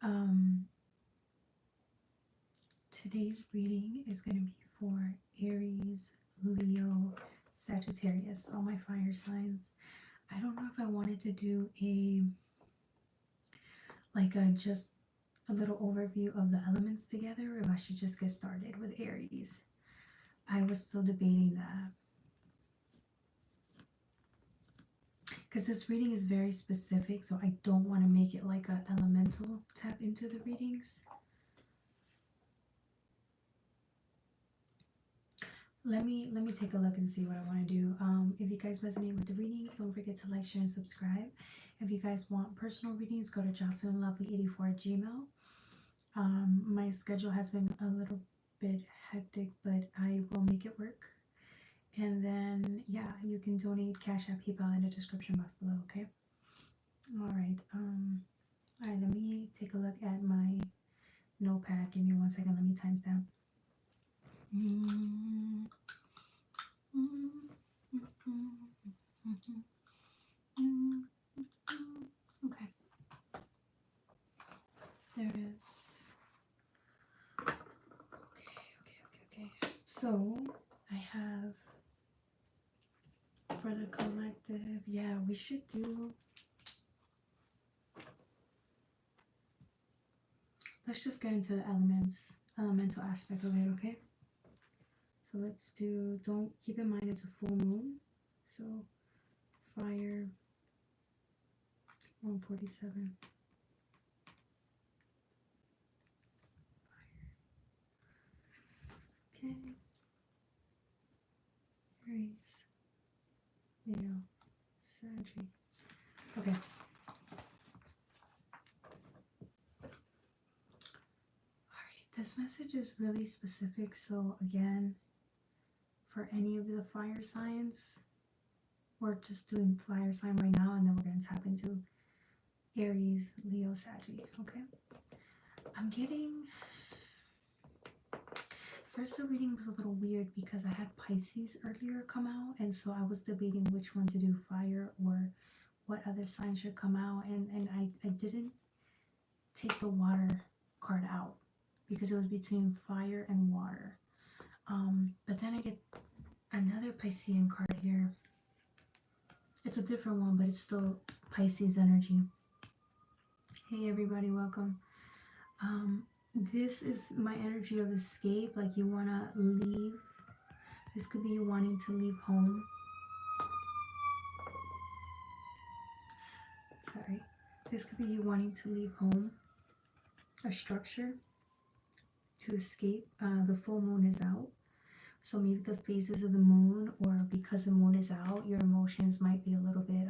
Um, Today's reading is going to be for Aries, Leo, Sagittarius, all my fire signs. I don't know if I wanted to do just a little overview of the elements together, or if I should just get started with Aries. I was still debating that. Because this reading is very specific, so I don't want to make it like an elemental tap into the readings. Let me take a look and see what I want to do. If you guys resonate with the readings, don't forget to like, share, and subscribe. If you guys want personal readings, go to jocelynlovely84@gmail. My schedule has been a little bit hectic, but I will make it work. And then, yeah, you can donate Cash App, PayPal in the description box below, okay? All right, let me take a look at my notepad. Give me 1 second, let me times down. Okay. There it is. Okay. So I have for the collective, yeah, we should do. Let's just get into the elemental aspect of it, okay? So let's do, don't keep in mind it's a full moon. So fire 147. Okay. Aries, Leo, Sagittarius. Okay. Alright, this message is really specific. So again, for any of the fire signs, we're just doing fire sign right now, and then we're going to tap into Aries, Leo, Sagittarius. Okay. I'm getting. First, the reading was a little weird because I had Pisces earlier come out, and so I was debating which one to do, fire or what other sign should come out, and I didn't take the water card out because it was between fire and water. But then I get another Piscean card here. It's a different one, but it's still Pisces energy. Hey everybody, welcome. This is my energy of escape, like you want to leave. This could be you wanting to leave home. Sorry. This could be you wanting to leave home, a structure, to escape. The full moon is out. So maybe the phases of the moon, or because the moon is out, your emotions might be a little bit,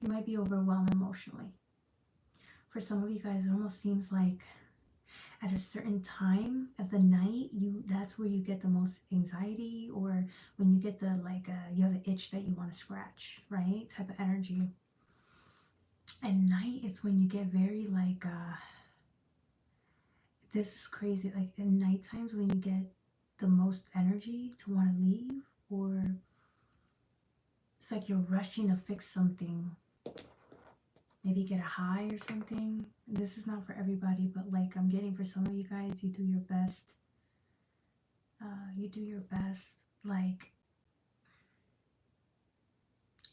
you might be overwhelmed emotionally. For some of you guys, it almost seems like at a certain time of the night, that's where you get the most anxiety, or when you get the you have an itch that you want to scratch, right? Type of energy. At night, it's when you get very this is crazy. Like in night times when you get the most energy to want to leave, or it's like you're rushing to fix something. Maybe get a high or something. This is not for everybody, but like I'm getting for some of you guys, you do your best. Like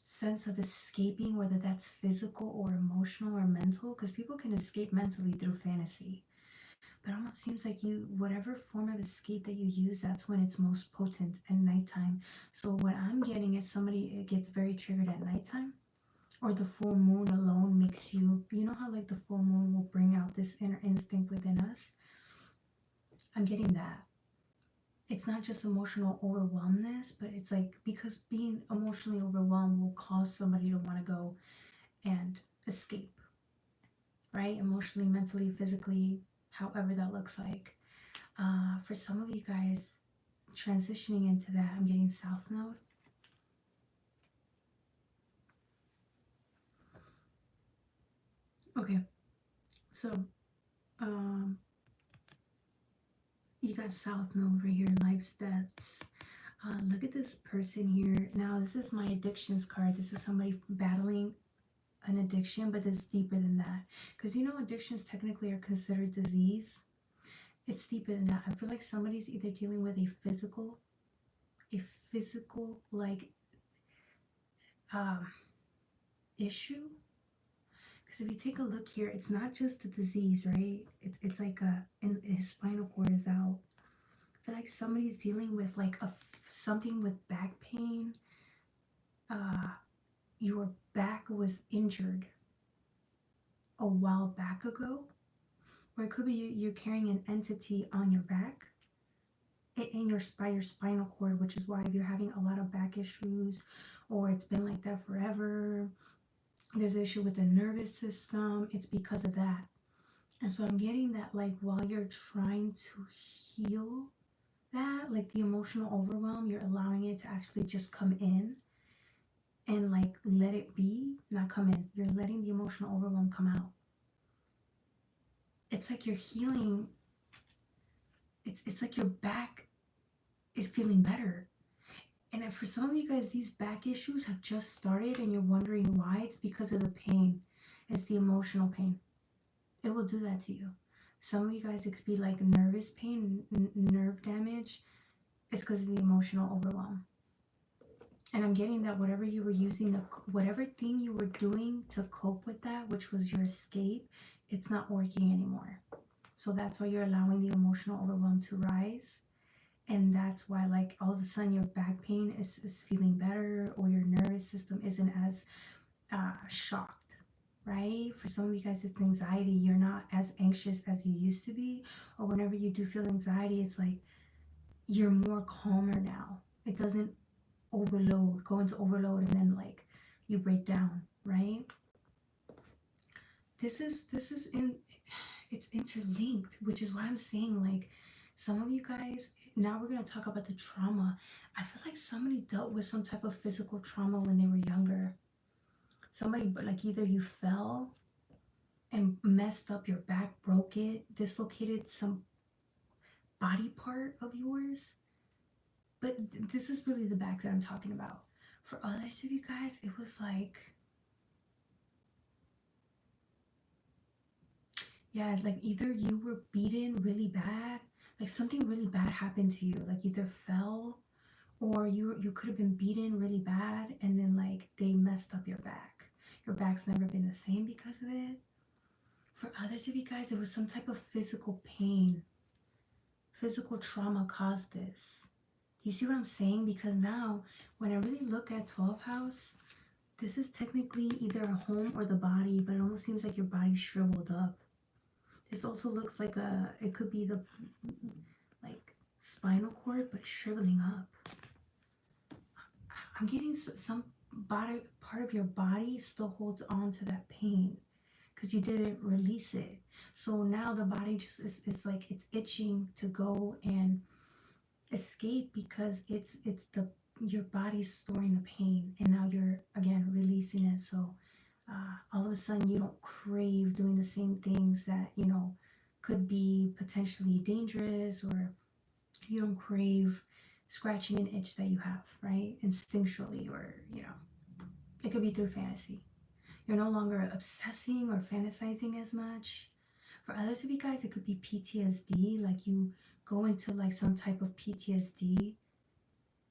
sense of escaping, whether that's physical or emotional or mental, because people can escape mentally through fantasy. But it almost seems like whatever form of escape that you use, that's when it's most potent at nighttime. So what I'm getting is somebody gets very triggered at nighttime, or the full moon alone makes you know how like the full moon will bring out this inner instinct within us? I'm getting that. It's not just emotional overwhelmness, but it's like because being emotionally overwhelmed will cause somebody to want to go and escape, right? Emotionally, mentally, physically, however that looks like. For some of you guys, transitioning into that, I'm getting South Node. Okay, so you got South Node right here, life steps. Look at this person here. Now, this is my addictions card. This is somebody battling an addiction, but it's deeper than that. Because you know, addictions technically are considered disease. It's deeper than that. I feel like somebody's either dealing with a physical like um, issue. Because if you take a look here, it's not just a disease, right? It's like and his spinal cord is out. I feel like somebody's dealing with like something with back pain. Your back was injured a while back ago, or it could be you're carrying an entity on your back in your by your spinal cord, which is why if you're having a lot of back issues, or it's been like that forever, there's an issue with the nervous system, it's because of that. And so I'm getting that like while you're trying to heal that, like the emotional overwhelm, you're allowing it to actually just come in and like let it be, not come in. You're letting the emotional overwhelm come out. It's like you're healing. It's like your back is feeling better. And for some of you guys, these back issues have just started and you're wondering why. It's because of the pain. It's the emotional pain. It will do that to you. Some of you guys, it could be like nervous pain, nerve damage. It's because of the emotional overwhelm. And I'm getting that whatever you were using, whatever thing you were doing to cope with that, which was your escape, it's not working anymore. So that's why you're allowing the emotional overwhelm to rise. And that's why like all of a sudden your back pain is feeling better, or your nervous system isn't as shocked, right? For some of you guys, it's anxiety. You're not as anxious as you used to be, or whenever you do feel anxiety, it's like you're more calmer now. It doesn't go into overload, and then like you break down, right? This is it's interlinked, which is why I'm saying like some of you guys, now we're going to talk about the trauma. I feel like somebody dealt with some type of physical trauma when they were younger. Somebody, but like either you fell and messed up your back, broke it, dislocated some body part of yours. But this is really the back that I'm talking about. For others of you guys, it was like, yeah, like either you were beaten really bad, like something really bad happened to you, like either fell, or you could have been beaten really bad, and then like they messed up your back. Your back's never been the same because of it. For others of you guys, it was some type of physical pain. Physical trauma caused this. Do you see what I'm saying? Because now, when I really look at 12th house, this is technically either a home or the body, but it almost seems like your body's shriveled up. This also looks like it could be the like spinal cord, but shriveling up. I'm getting some part of your body still holds on to that pain because you didn't release it. So now the body just is like it's itching to go and escape because it's your body's storing the pain, and now you're again releasing it. So all of a sudden you don't crave doing the same things that could be potentially dangerous, or you don't crave scratching an itch that you have, right? Instinctually, or it could be through fantasy. You're no longer obsessing or fantasizing as much. For others of you guys, it could be PTSD, like you go into like some type of PTSD,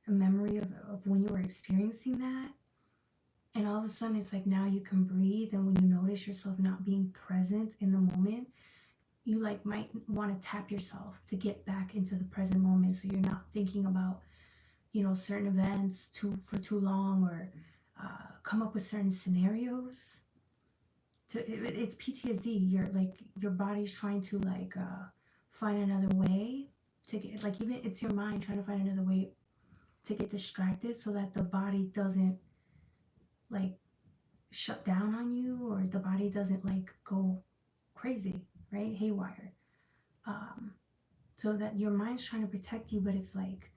a memory of when you were experiencing that. And all of a sudden it's like now you can breathe, and when you notice yourself not being present in the moment, you like might want to tap yourself to get back into the present moment, so you're not thinking about certain events for too long, or come up with certain scenarios. It's PTSD. Your body's trying to find another way to get, like, even it's your mind trying to find another way to get distracted so that the body doesn't like shut down on you, or the body doesn't like go crazy, right? Haywire. So that your mind's trying to protect you, but it's like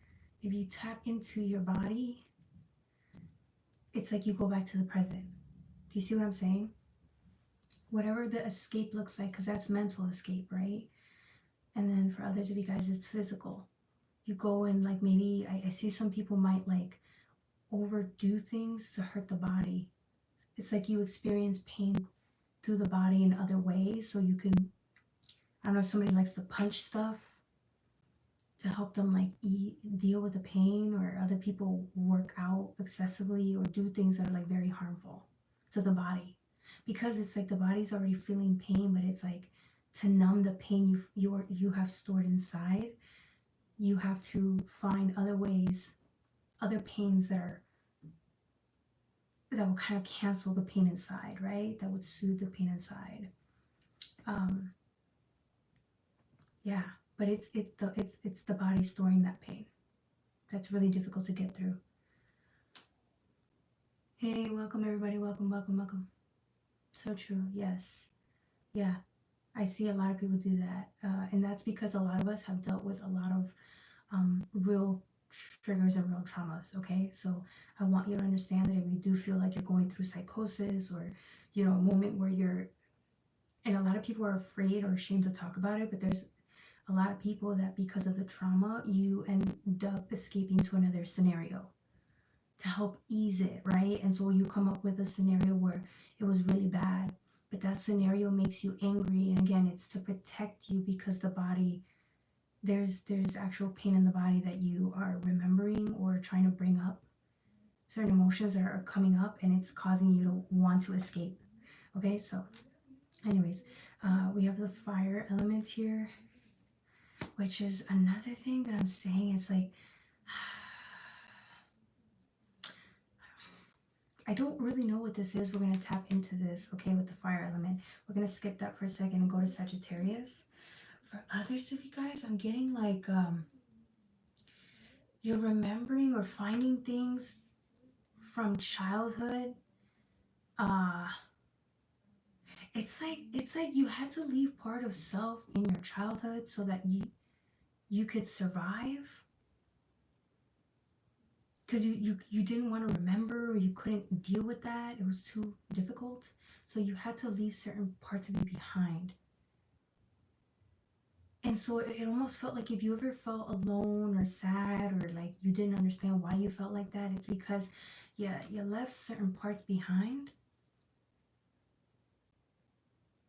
if you tap into your body, it's like you go back to the present. Do you see what I'm saying? Whatever the escape looks like, because that's mental escape, right? And then for others of you guys, it's physical. You go and like maybe I see some people might like overdo things to hurt the body. it's like you experience pain through the body in other ways. So you can, I don't know if somebody likes to punch stuff to help them like deal with the pain, or other people work out excessively or do things that are like very harmful to the body, because it's like the body's already feeling pain, but it's like to numb the pain you have stored inside, you have to find other ways, other pains that will kind of cancel the pain inside, right? That would soothe the pain inside. Yeah, but it's the body storing that pain. That's really difficult to get through. Hey, welcome everybody. Welcome, welcome, welcome. So true. Yes. Yeah. I see a lot of people do that. And that's because a lot of us have dealt with a lot of real triggers and real traumas. Okay. So I want you to understand that if you do feel like you're going through psychosis, or, a moment where and a lot of people are afraid or ashamed to talk about it, but there's a lot of people that because of the trauma, you end up escaping to another scenario to help ease it, right? And so you come up with a scenario where it was really bad, but that scenario makes you angry. And again, it's to protect you, because the body, there's actual pain in the body that you are remembering or trying to bring up, certain emotions that are coming up, and it's causing you to want to escape. Okay, so anyways, we have the fire element here, which is another thing that I'm saying. It's like, I don't really know what this is. We're going to tap into this, okay, with the fire element. We're going to skip that for a second and go to Sagittarius. For others of you guys, I'm getting like you're remembering or finding things from childhood. It's like you had to leave part of self in your childhood so that you could survive. Because you didn't want to remember, or you couldn't deal with that. It was too difficult. So you had to leave certain parts of you behind. And so it almost felt like, if you ever felt alone or sad, or like you didn't understand why you felt like that, it's because you left certain parts behind,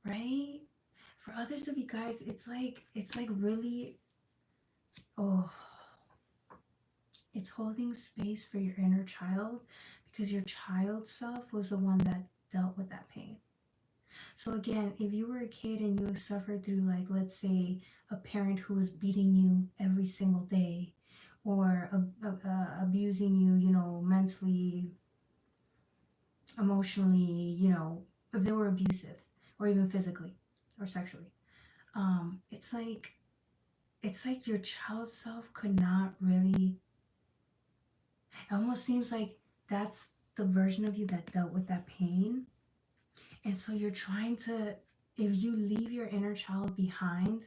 right? For others of you guys, it's like really, oh, it's holding space for your inner child, because your child self was the one that dealt with that pain. So again, if you were a kid and you suffered through, like, let's say, a parent who was beating you every single day, or abusing you, mentally, emotionally, if they were abusive, or even physically or sexually, it's like your child self could not really, it almost seems like that's the version of you that dealt with that pain. And so you're trying to, if you leave your inner child behind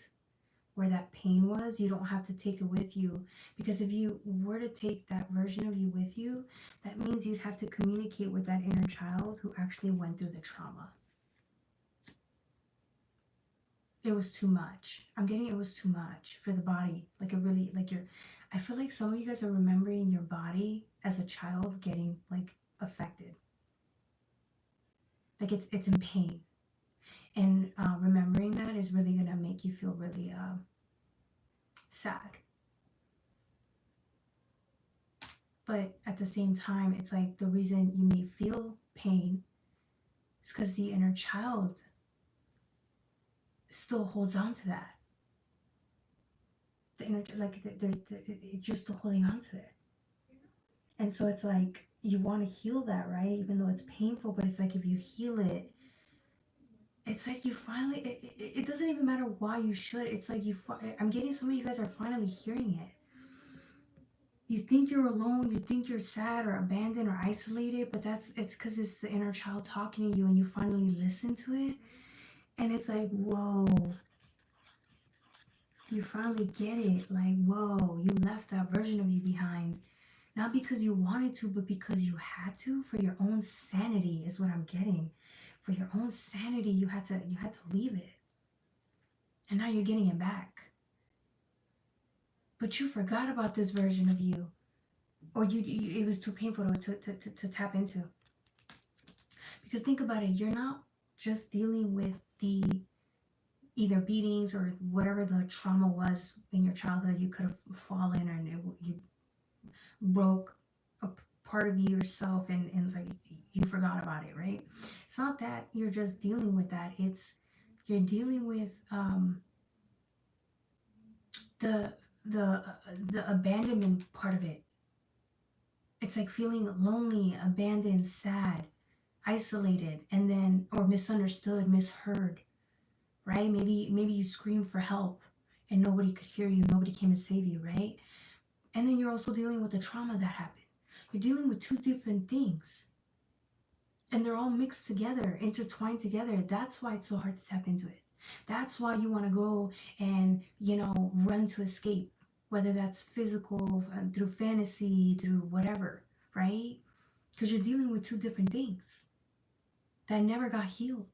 where that pain was, you don't have to take it with you. Because if you were to take that version of you with you, that means you'd have to communicate with that inner child who actually went through the trauma. It was too much. I'm getting, it was too much for the body. Like, it really, like, I feel like some of you guys are remembering your body as a child getting like affected. Like it's in pain. And remembering that is really going to make you feel really sad. But at the same time, it's like the reason you may feel pain is because the inner child still holds on to that. The inner, like, you're still holding on to it. And so it's like, you want to heal that, right? Even though it's painful, but it's like, if you heal it, it's like you finally, it doesn't even matter why you should. It's like I'm getting some of you guys are finally hearing it. You think you're alone, you think you're sad or abandoned or isolated, but it's because it's the inner child talking to you, and you finally listen to it. And it's like, whoa, you finally get it. Like, whoa, you left that version of you behind. Not because you wanted to, but because you had to, for your own sanity is what I'm getting. For your own sanity, you had to leave it. And now you're getting it back. But you forgot about this version of you. Or it was too painful to tap into. Because think about it, you're not just dealing with the either beatings or whatever the trauma was in your childhood. You could have fallen, or you broke a part of yourself, and it's like you forgot about it, right? It's not that you're just dealing with that. It's you're dealing with the the abandonment part of it. It's like feeling lonely, abandoned, sad, isolated, and then or misunderstood, misheard, right? Maybe you screamed for help and nobody could hear you, nobody came to save you, right? And then you're also dealing with the trauma that happened. You're dealing with two different things. And they're all mixed together, intertwined together. That's why it's so hard to tap into it. That's why you want to go and, run to escape, whether that's physical, through fantasy, through whatever, right? Because you're dealing with two different things that never got healed.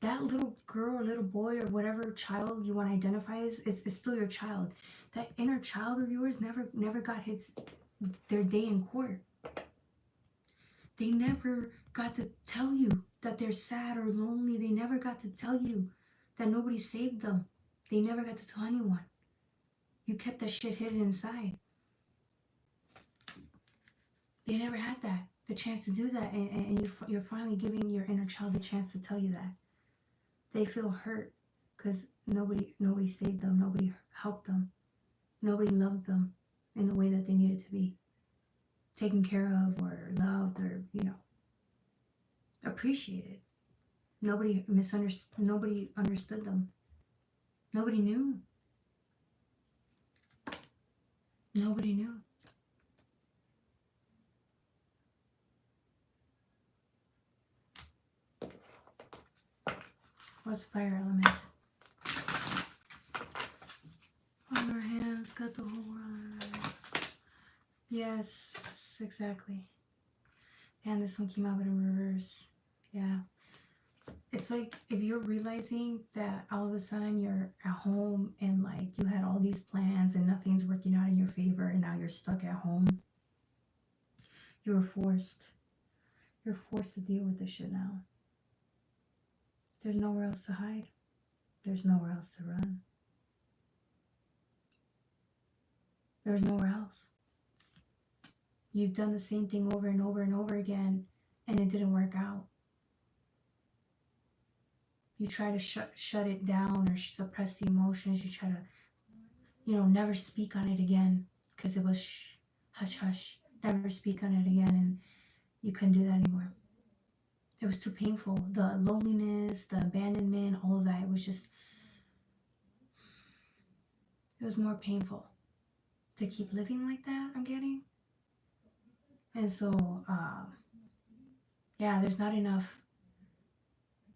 That little girl or little boy or whatever child you want to identify as is still your child. That inner child of yours never got their day in court. They never got to tell you that they're sad or lonely. They never got to tell you that nobody saved them. They never got to tell anyone. You kept that shit hidden inside. They never had the chance to do that, and you're finally giving your inner child the chance to tell you that. They feel hurt because nobody saved them, nobody helped them, nobody loved them in the way that they needed to be taken care of or loved or appreciated. Nobody understood them. Nobody knew. Nobody knew. What's fire element? On our hands, got the whole world. Yes, exactly. And this one came out in reverse. Yeah. It's like if you're realizing that all of a sudden you're at home and like you had all these plans and nothing's working out in your favor and now you're stuck at home. You're forced. You're forced to deal with this shit now. There's nowhere else to hide. There's nowhere else to run. There's nowhere else. You've done the same thing over and over and over again and it didn't work out. You try to shut it down or suppress the emotions. You try to, never speak on it again because it was hush hush. Never speak on it again, and you couldn't do that anymore. It was too painful. The loneliness, the abandonment, all of that. It was more painful to keep living like that, I'm getting. And so, there's not enough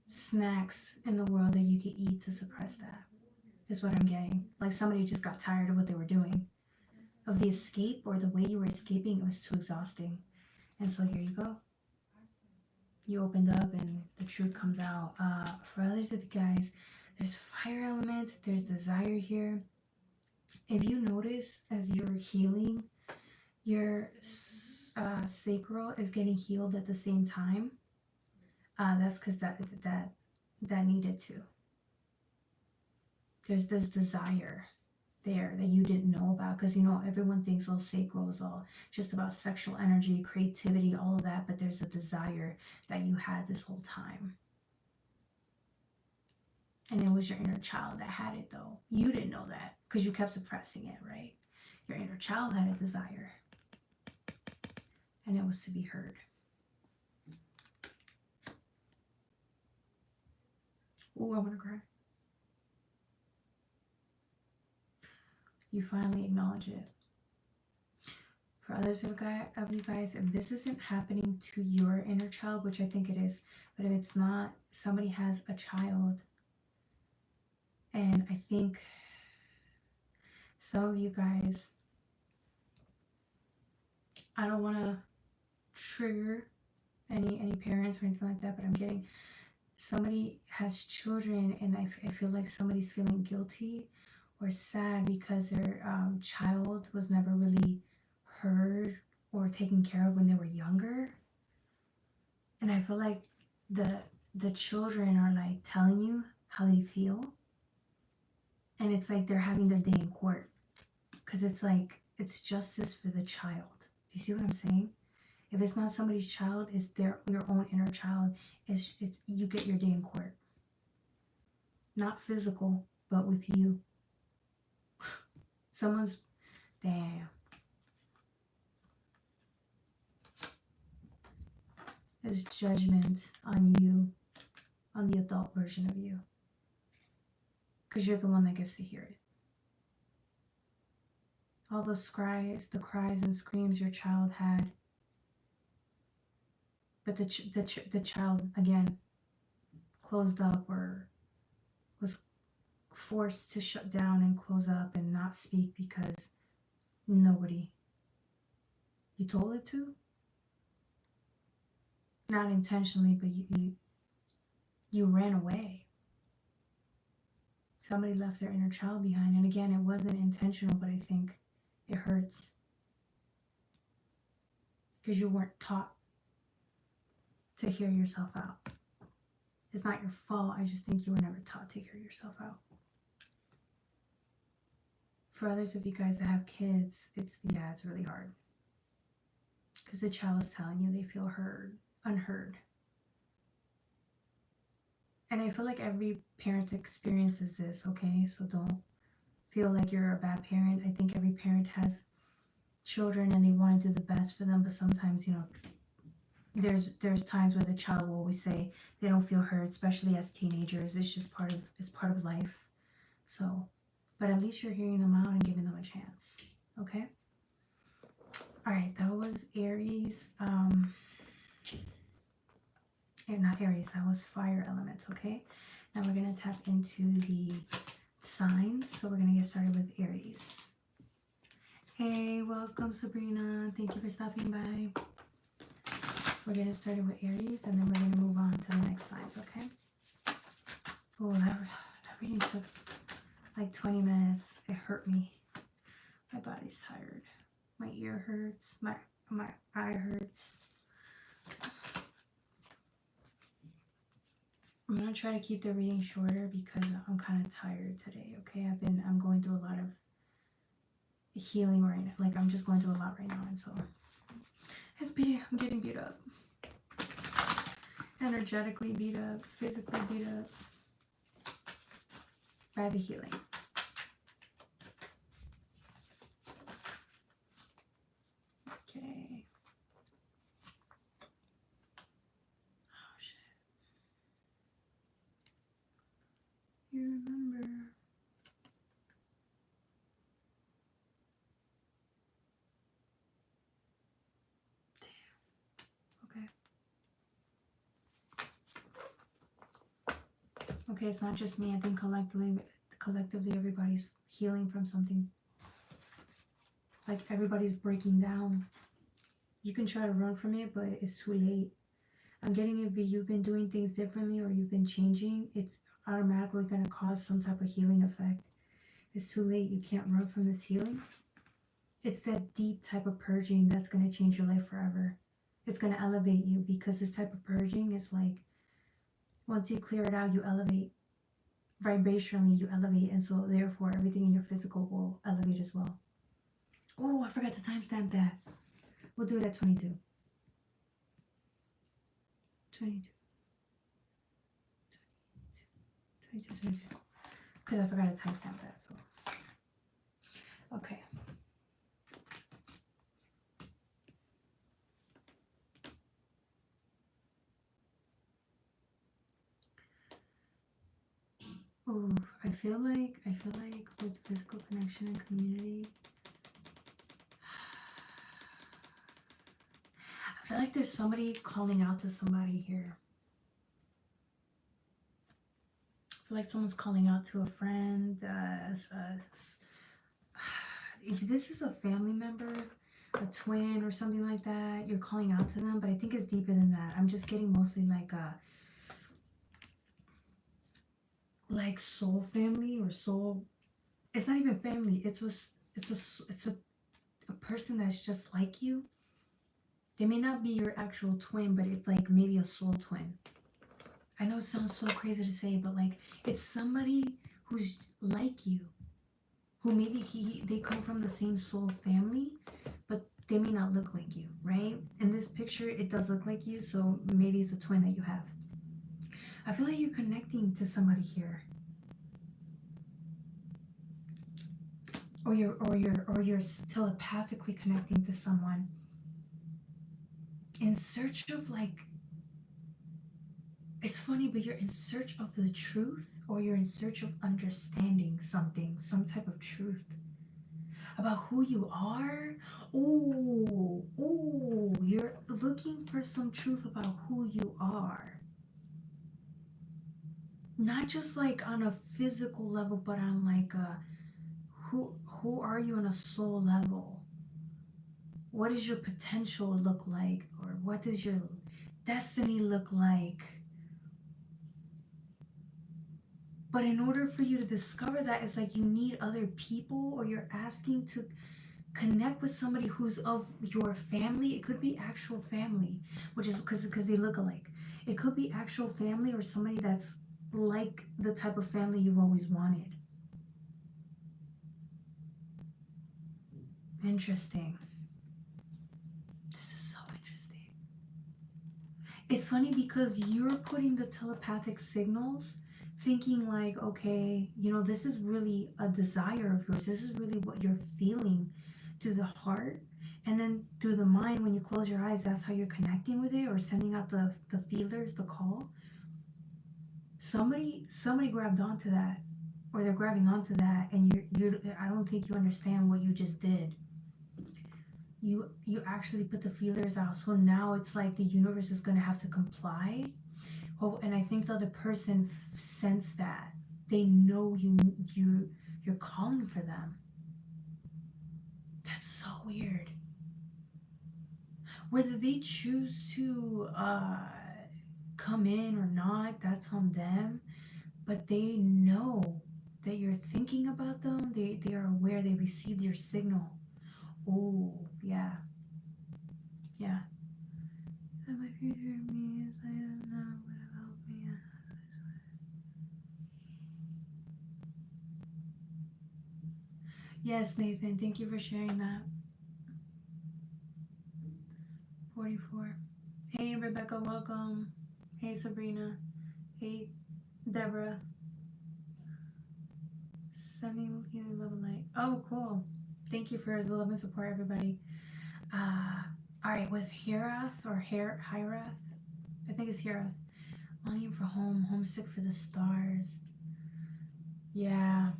snacks in the world that you could eat to suppress that, is what I'm getting. Like somebody just got tired of what they were doing, of the escape or the way you were escaping. It was too exhausting. And so here you go. You opened up and the truth comes out. For others of you guys, there's fire element, there's desire here. If you notice as you're healing, your sacral is getting healed at the same time. That's because that needed to. There's this desire there that you didn't know about, because everyone thinks sacral is all just about sexual energy, creativity, all of that, but there's a desire that you had this whole time, and it was your inner child that had it, though. You didn't know that because you kept suppressing it, right? Your inner child had a desire, and it was to be heard. Oh, I want to cry. You finally acknowledge it. For others of you guys, if this isn't happening to your inner child, which I think it is, but if it's not, somebody has a child. And I think some of you guys, I don't want to trigger any parents or anything like that, but I'm getting somebody has children, and I feel like somebody's feeling guilty or sad because their child was never really heard or taken care of when they were younger. And I feel like the children are like telling you how they feel, and it's like they're having their day in court, because it's like it's justice for the child. Do you see what I'm saying? If it's not somebody's child, it's your own inner child. It's you get your day in court. Not physical, but with you. Someone's damn. There's judgment on you, on the adult version of you. Because you're the one that gets to hear it. All those cries, the cries and screams your child had. But the child, again, closed up or was forced to shut down and close up and not speak because nobody. You told it to? Not intentionally, but you ran away. Somebody left their inner child behind. And again, it wasn't intentional, but I think it hurts. Because you weren't taught to hear yourself out. It's not your fault. I just think you were never taught to hear yourself out. For others of you guys that have kids, it's really hard. Because the child is telling you they feel heard, unheard. And I feel like every parent experiences this, okay? So don't feel like you're a bad parent. I think every parent has children and they want to do the best for them, but sometimes, you know, there's times where the child will always say they don't feel heard, especially as teenagers. It's just part of life. So, but at least you're hearing them out and giving them a chance. Okay? All right, that was Aries. Not Aries, that was fire elements, okay? Now we're going to tap into the signs. So we're going to get started with Aries. Hey, welcome Sabrina. Thank you for stopping by. We're going to start with Aries, and then we're going to move on to the next signs, okay? Oh, that reading took like 20 minutes. It hurt me. My body's tired. My ear hurts. My eye hurts. I'm going to try to keep the reading shorter because I'm kind of tired today, okay? I'm going through a lot of healing right now. Like, I'm just going through a lot right now, and so I'm getting beat up. Energetically beat up, physically beat up by the healing. Okay. Oh, shit. You remember. Okay, it's not just me. I think collectively everybody's healing from something. Like everybody's breaking down. You can try to run from it, but it's too late. I'm getting if you've been doing things differently or you've been changing, it's automatically going to cause some type of healing effect. It's too late. You can't run from this healing. It's that deep type of purging that's going to change your life forever. It's going to elevate you, because this type of purging is like, once you clear it out, you elevate. Vibrationally, you elevate, and so therefore everything in your physical will elevate as well. Oh, I forgot to timestamp that. We'll do it at 22. 22. Because I forgot to timestamp that, so. Okay. Oh, I feel like with physical connection and community, I feel like there's somebody calling out to somebody here. I feel like someone's calling out to a friend. If this is a family member, a twin or something like that, you're calling out to them, but I think it's deeper than that. I'm just getting mostly like soul family or soul. It's not even family. It's a person that's just like you. They may not be your actual twin, but it's like maybe a soul twin. I know it sounds so crazy to say, but like it's somebody who's like you, who maybe they come from the same soul family, but they may not look like you, right? In this picture, it does look like you, so maybe it's a twin that you have. I feel like you're connecting to somebody here, or you're telepathically connecting to someone in search of like. It's funny, but you're in search of the truth, or you're in search of understanding something, some type of truth about who you are. Oh, you're looking for some truth about who you are. Not just like on a physical level, but on like a who are you on a soul level? What does your potential look like? Or what does your destiny look like? But in order for you to discover that, it's like you need other people, or you're asking to connect with somebody who's of your family. It could be actual family, which is because they look alike. It could be actual family, or somebody that's like the type of family you've always wanted. Interesting. This is so interesting. It's funny because you're putting the telepathic signals, thinking like, okay, this is really a desire of yours. This is really what you're feeling through the heart. And then through the mind, when you close your eyes, that's how you're connecting with it, or sending out the feelers, the call. Somebody grabbed onto that, or they're grabbing onto that, and I don't think you understand what you just did. You actually put the feelers out, so now it's like the universe is going to have to comply. Oh, and I think the other person sensed that. They know you're calling for them. That's so weird. Whether they choose to come in or not, that's on them. But they know that you're thinking about them. They are aware. They received your signal. Oh, yeah. Yeah. That my future means I am not would have helped me. Yes, Nathan, thank you for sharing that. 44. Hey, Rebecca, welcome. Hey, Sabrina. Hey, Deborah. Sending you love and light. Oh, cool. Thank you for the love and support, everybody. All right, with Hirath or Hirath, I think it's Hirath. Longing for home, homesick for the stars. Yeah.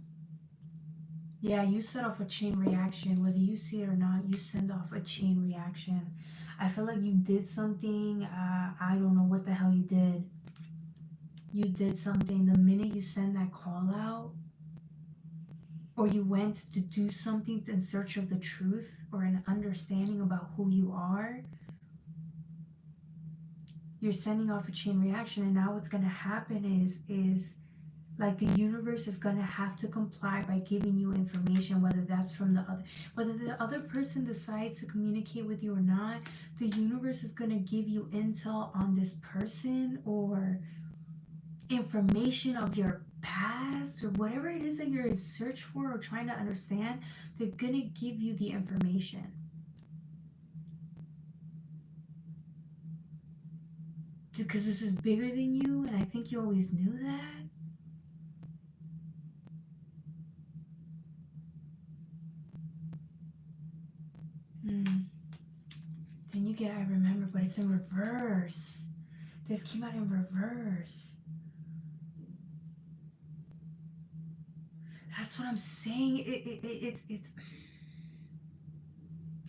Yeah, you set off a chain reaction. Whether you see it or not, you send off a chain reaction. I feel like you did something. I don't know what the hell you did. You did something. The minute you send that call out, or you went to do something in search of the truth or an understanding about who you are, you're sending off a chain reaction. And now what's going to happen is like the universe is going to have to comply by giving you information, whether that's from whether the other person decides to communicate with you or not. The universe is going to give you intel on this person, or information of your past, or whatever it is that you're in search for or trying to understand. They're going to give you the information, because this is bigger than you, and I think you always knew that. Then you get I remember, but it's in reverse. This came out in reverse. That's what I'm saying. It's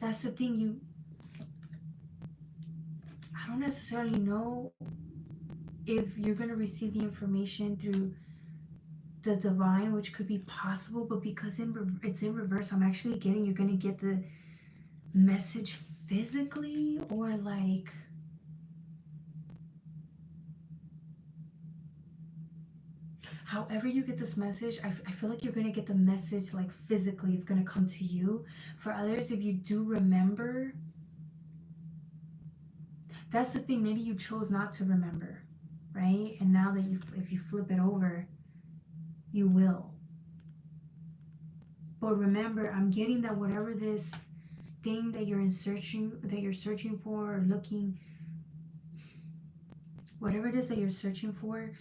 that's the thing. I don't necessarily know if you're gonna receive the information through the divine, which could be possible, but because it's in reverse, I'm actually getting you're gonna get the message physically, or like however you get this message. I feel like you're going to get the message like physically. It's going to come to you. For others, if you do remember, that's the thing, maybe you chose not to remember. right? And now that if you flip it over, you will. But remember, I'm getting that whatever this thing that you're searching for or looking, whatever it is that you're searching for,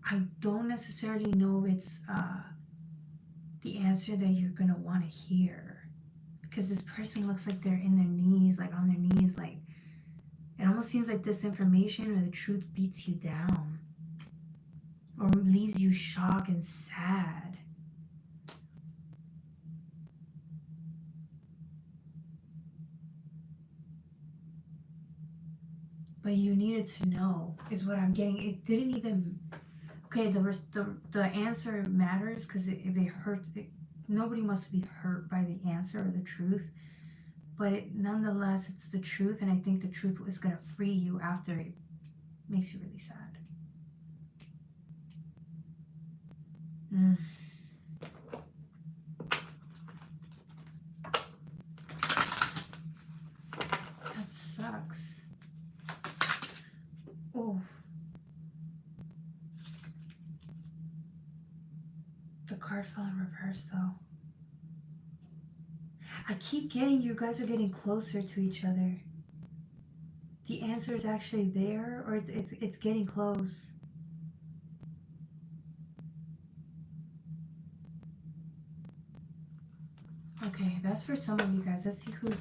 I don't necessarily know it's the answer that you're gonna want to hear, because this person looks like they're in their knees, like on their knees, like it almost seems like this information or the truth beats you down or leaves you shocked and sad. But you needed to know is what I'm getting. It didn't even, okay, the answer matters because if it hurts, nobody wants to be hurt by the answer or the truth, but nonetheless it's the truth, and I think the truth is going to free you after it makes you really sad. That sucks. Oh, the card fell in reverse though. I keep getting you guys are getting closer to each other. The answer is actually there, or it's getting close. Okay, that's for some of you guys. Let's see who.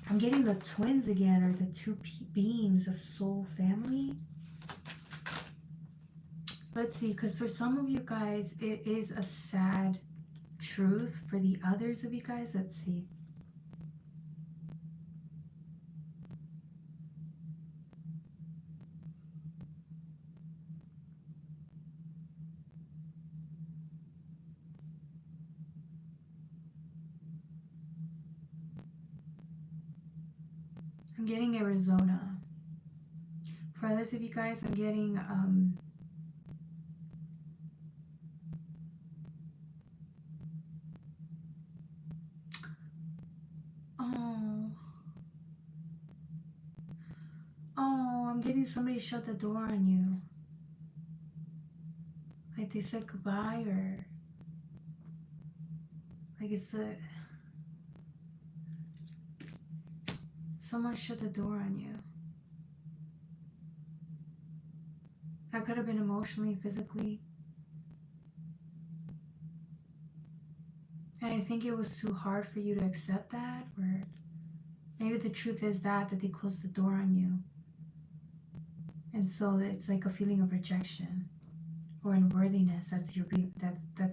I'm getting the twins again, or the two beings of soul family. Let's see, because for some of you guys, it is a sad truth. For the others of you guys, let's see. I'm getting Arizona. For others of you guys, I'm getting I'm getting somebody shut the door on you. Like they said goodbye, or like it's someone shut the door on you. That could have been emotionally, physically. And I think it was too hard for you to accept that, or maybe the truth is that they closed the door on you. And so it's like a feeling of rejection or unworthiness that's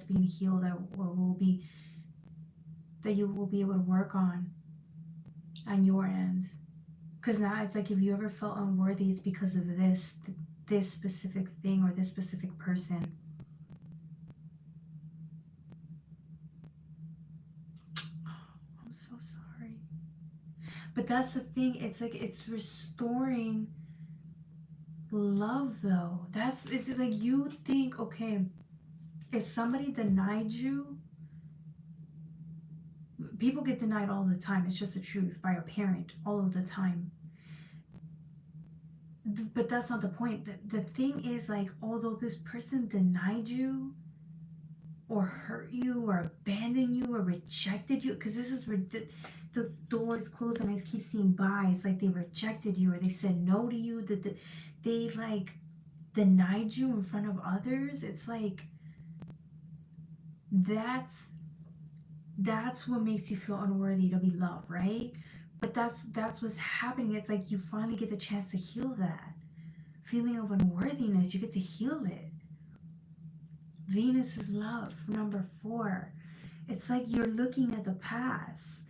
being healed, that you will be able to work on your end. Because now it's like if you ever felt unworthy, it's because of this specific thing or this specific person. I'm so sorry. But that's the thing. It's like it's restoring love, though. It's like you think, okay, if somebody denied you, people get denied all the time. It's just the truth, by a parent all of the time. But that's not the point. The thing is, like, although this person denied you or hurt you or abandoned you or rejected you, because this is the door is closed and I keep seeing by. It's like they rejected you or they said no to you. They like denied you in front of others. It's like that's what makes you feel unworthy to be loved, right? But that's what's happening. It's like you finally get the chance to heal that feeling of unworthiness. You get to heal it. Venus is love, number 4. It's like you're looking at the past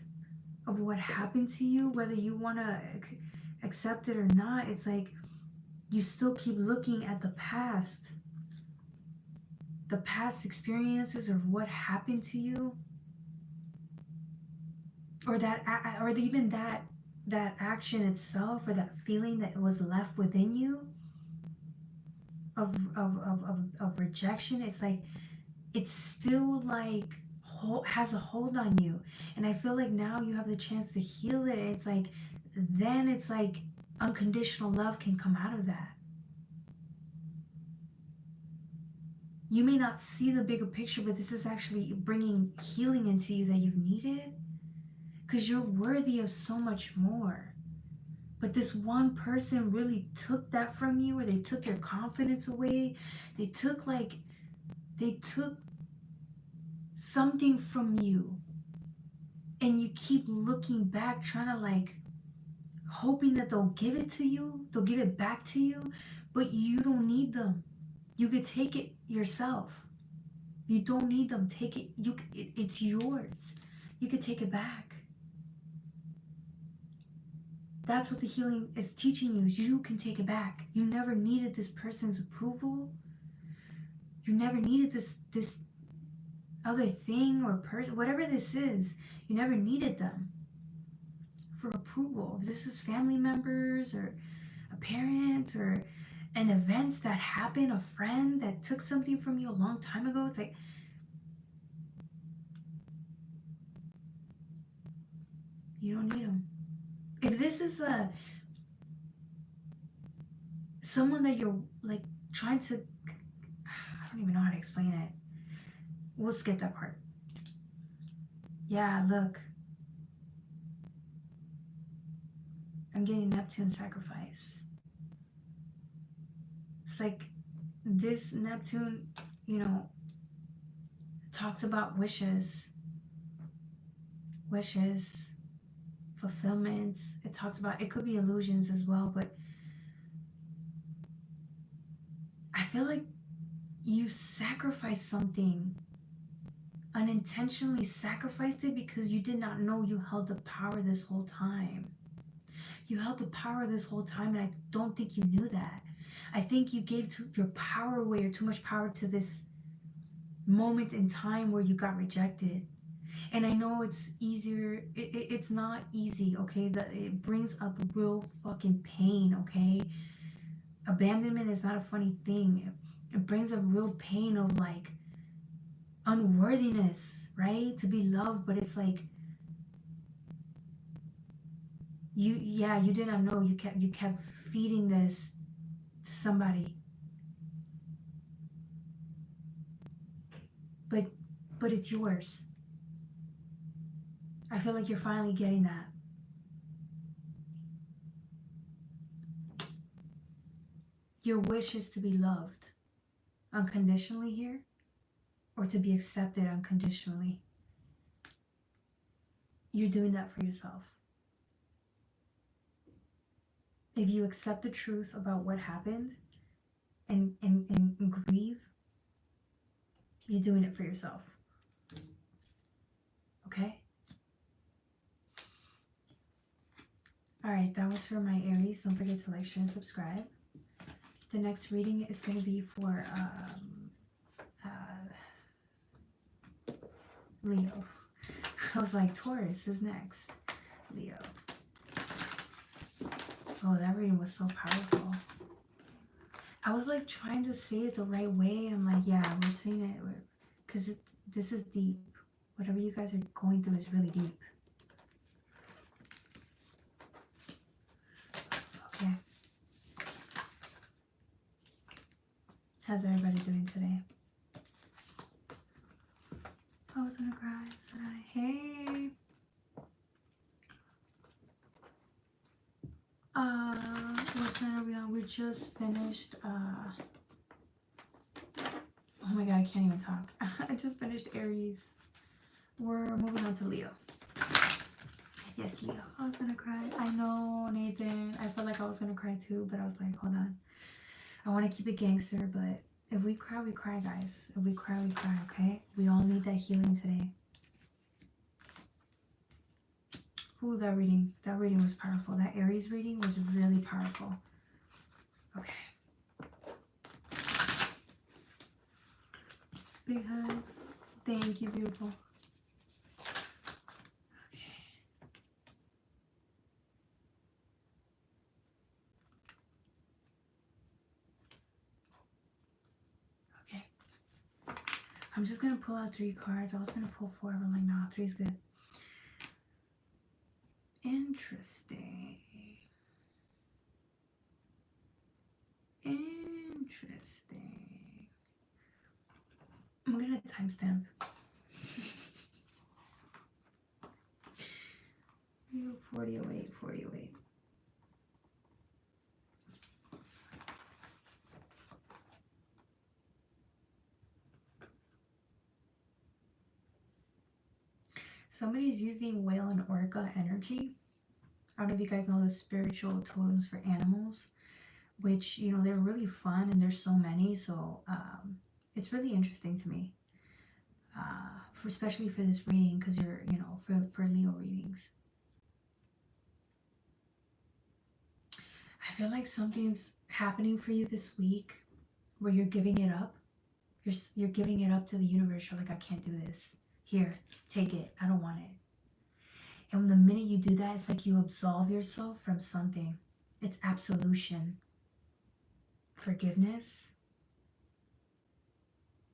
of what happened to you, whether you want to accept it or not. It's like you still keep looking at the past experiences of what happened to you, or even that action itself, or that feeling that was left within you of rejection. It's like it's still like has a hold on you, and I feel like now you have the chance to heal it. It's like then it's like unconditional love can come out of that. You may not see the bigger picture, but this is actually bringing healing into you that you've needed, because you're worthy of so much more. But this one person really took that from you, or they took your confidence away. They took something from you, and you keep looking back, trying to hoping that they'll give it to you, they'll give it back to you, but you don't need them. You could take it yourself. You don't need them. Take it. It's yours. You could take it back. That's what the healing is teaching you. Is you can take it back. You never needed this person's approval. You never needed this other thing or person, whatever this is. You never needed them for approval. If this is family members or a parent or an event that happened, a friend that took something from you a long time ago, it's like, you don't need them. If this is someone that you're trying to, I don't even know how to explain it. We'll skip that part. Yeah, look. I'm getting Neptune sacrifice. It's like this Neptune, talks about wishes, fulfillments. It talks about, it could be illusions as well, but I feel like you sacrificed something, unintentionally sacrificed it, because you did not know you held the power this whole time. You held the power this whole time, and I don't think you knew that. I think you gave your power away, or too much power, to this moment in time where you got rejected. And I know it's easier. It's not easy, okay? It brings up real fucking pain, okay? Abandonment is not a funny thing. It brings up real pain of unworthiness, right? To be loved, but it's like you did not know. You kept feeding this to somebody. But it's yours. I feel like you're finally getting that. Your wish is to be loved unconditionally here, or to be accepted unconditionally. You're doing that for yourself. If you accept the truth about what happened and grieve, you're doing it for yourself. Okay? Alright, that was for my Aries. Don't forget to like, share, and subscribe. The next reading is going to be for Leo. I was like, Taurus is next. Leo. Oh, that reading was so powerful. I was trying to say it the right way. I'm like, yeah, we're seeing it. Because this is deep. Whatever you guys are going through is really deep. Okay. How's everybody doing today? I was gonna cry, said I. Hey. What night are we on? We just finished, oh my god, I can't even talk. I just finished Aries. We're moving on to Leo. Yes, Leo. I was gonna cry. I know, Nathan. I felt like I was gonna cry too, but I was like, hold on. I want to keep it gangster, but if we cry, we cry, guys. If we cry, we cry, okay? We all need that healing today. Ooh, that reading was powerful. That Aries reading was really powerful. Okay. Big hugs. Thank you, beautiful. Okay. I'm just gonna pull out 3 cards. I was gonna pull 4, but I'm like, no, 3's good. Interesting. Interesting. I'm gonna timestamp. 4008, 4008. Somebody's using whale and orca energy. I don't know if you guys know the spiritual totems for animals, which, you know, they're really fun and there's so many. So it's really interesting to me, especially for this reading, because you're, you know, for Leo readings. I feel like something's happening for you this week where you're giving it up. You're giving it up to the universe. You're like, I can't do this. Here, take it. I don't want it. And the minute you do that, it's like you absolve yourself from something. It's absolution. Forgiveness.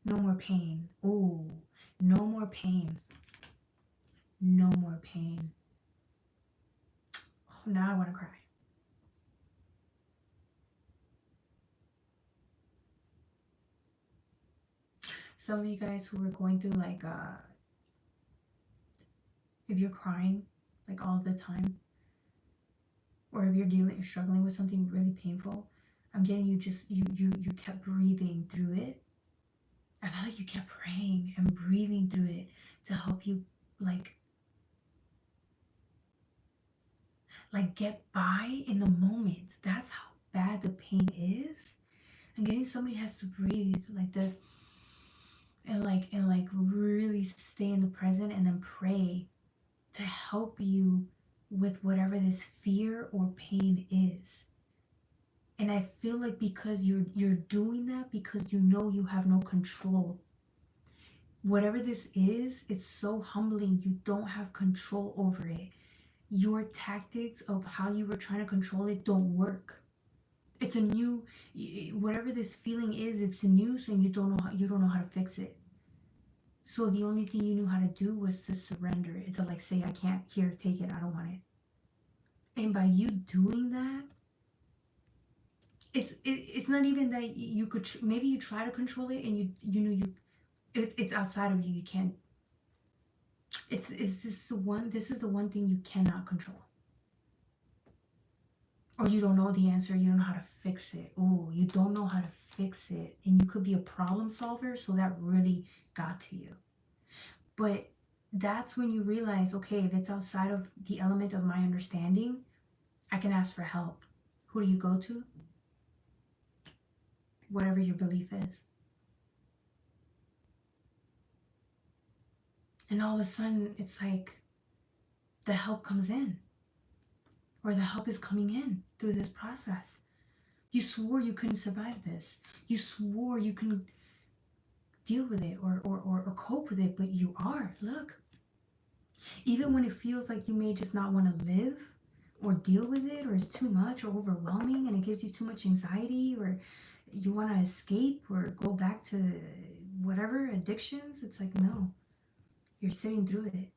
No more pain. Ooh, no more pain. No more pain. Oh, now I want to cry. Some of you guys who are going through like, if you're crying like all the time, or if you're struggling with something really painful, I'm getting you kept breathing through it. I feel like you kept praying and breathing through it to help you like get by in the moment. That's how bad the pain is. I'm getting somebody has to breathe like this and really stay in the present and then pray to help you with whatever this fear or pain is. And I feel like because you're doing that because you know you have no control. Whatever this is, it's so humbling. You don't have control over it. Your tactics of how you were trying to control it don't work. It's a new, whatever this feeling is, it's new, so you don't know how to fix it. So the only thing you knew how to do was to surrender it, to like say, I can't, here, take it, I don't want it. And by you doing that, it's not even that you could maybe you try to control it and you knew it's outside of you. You can't. This is the one thing you cannot control. Or you don't know the answer, you don't know how to fix it. Oh, you don't know how to fix it. And you could be a problem solver, so that really got to you. But that's when you realize, okay, if it's outside of the element of my understanding, I can ask for help. Who do you go to? Whatever your belief is. And all of a sudden, it's like the help comes in. Or the help is coming in through this process. You swore you couldn't survive this. You swore you couldn't deal with it or cope with it, but you are. Look. Even when it feels like you may just not want to live or deal with it, or it's too much or overwhelming and it gives you too much anxiety, or you want to escape or go back to whatever addictions, it's like, no, you're sitting through it.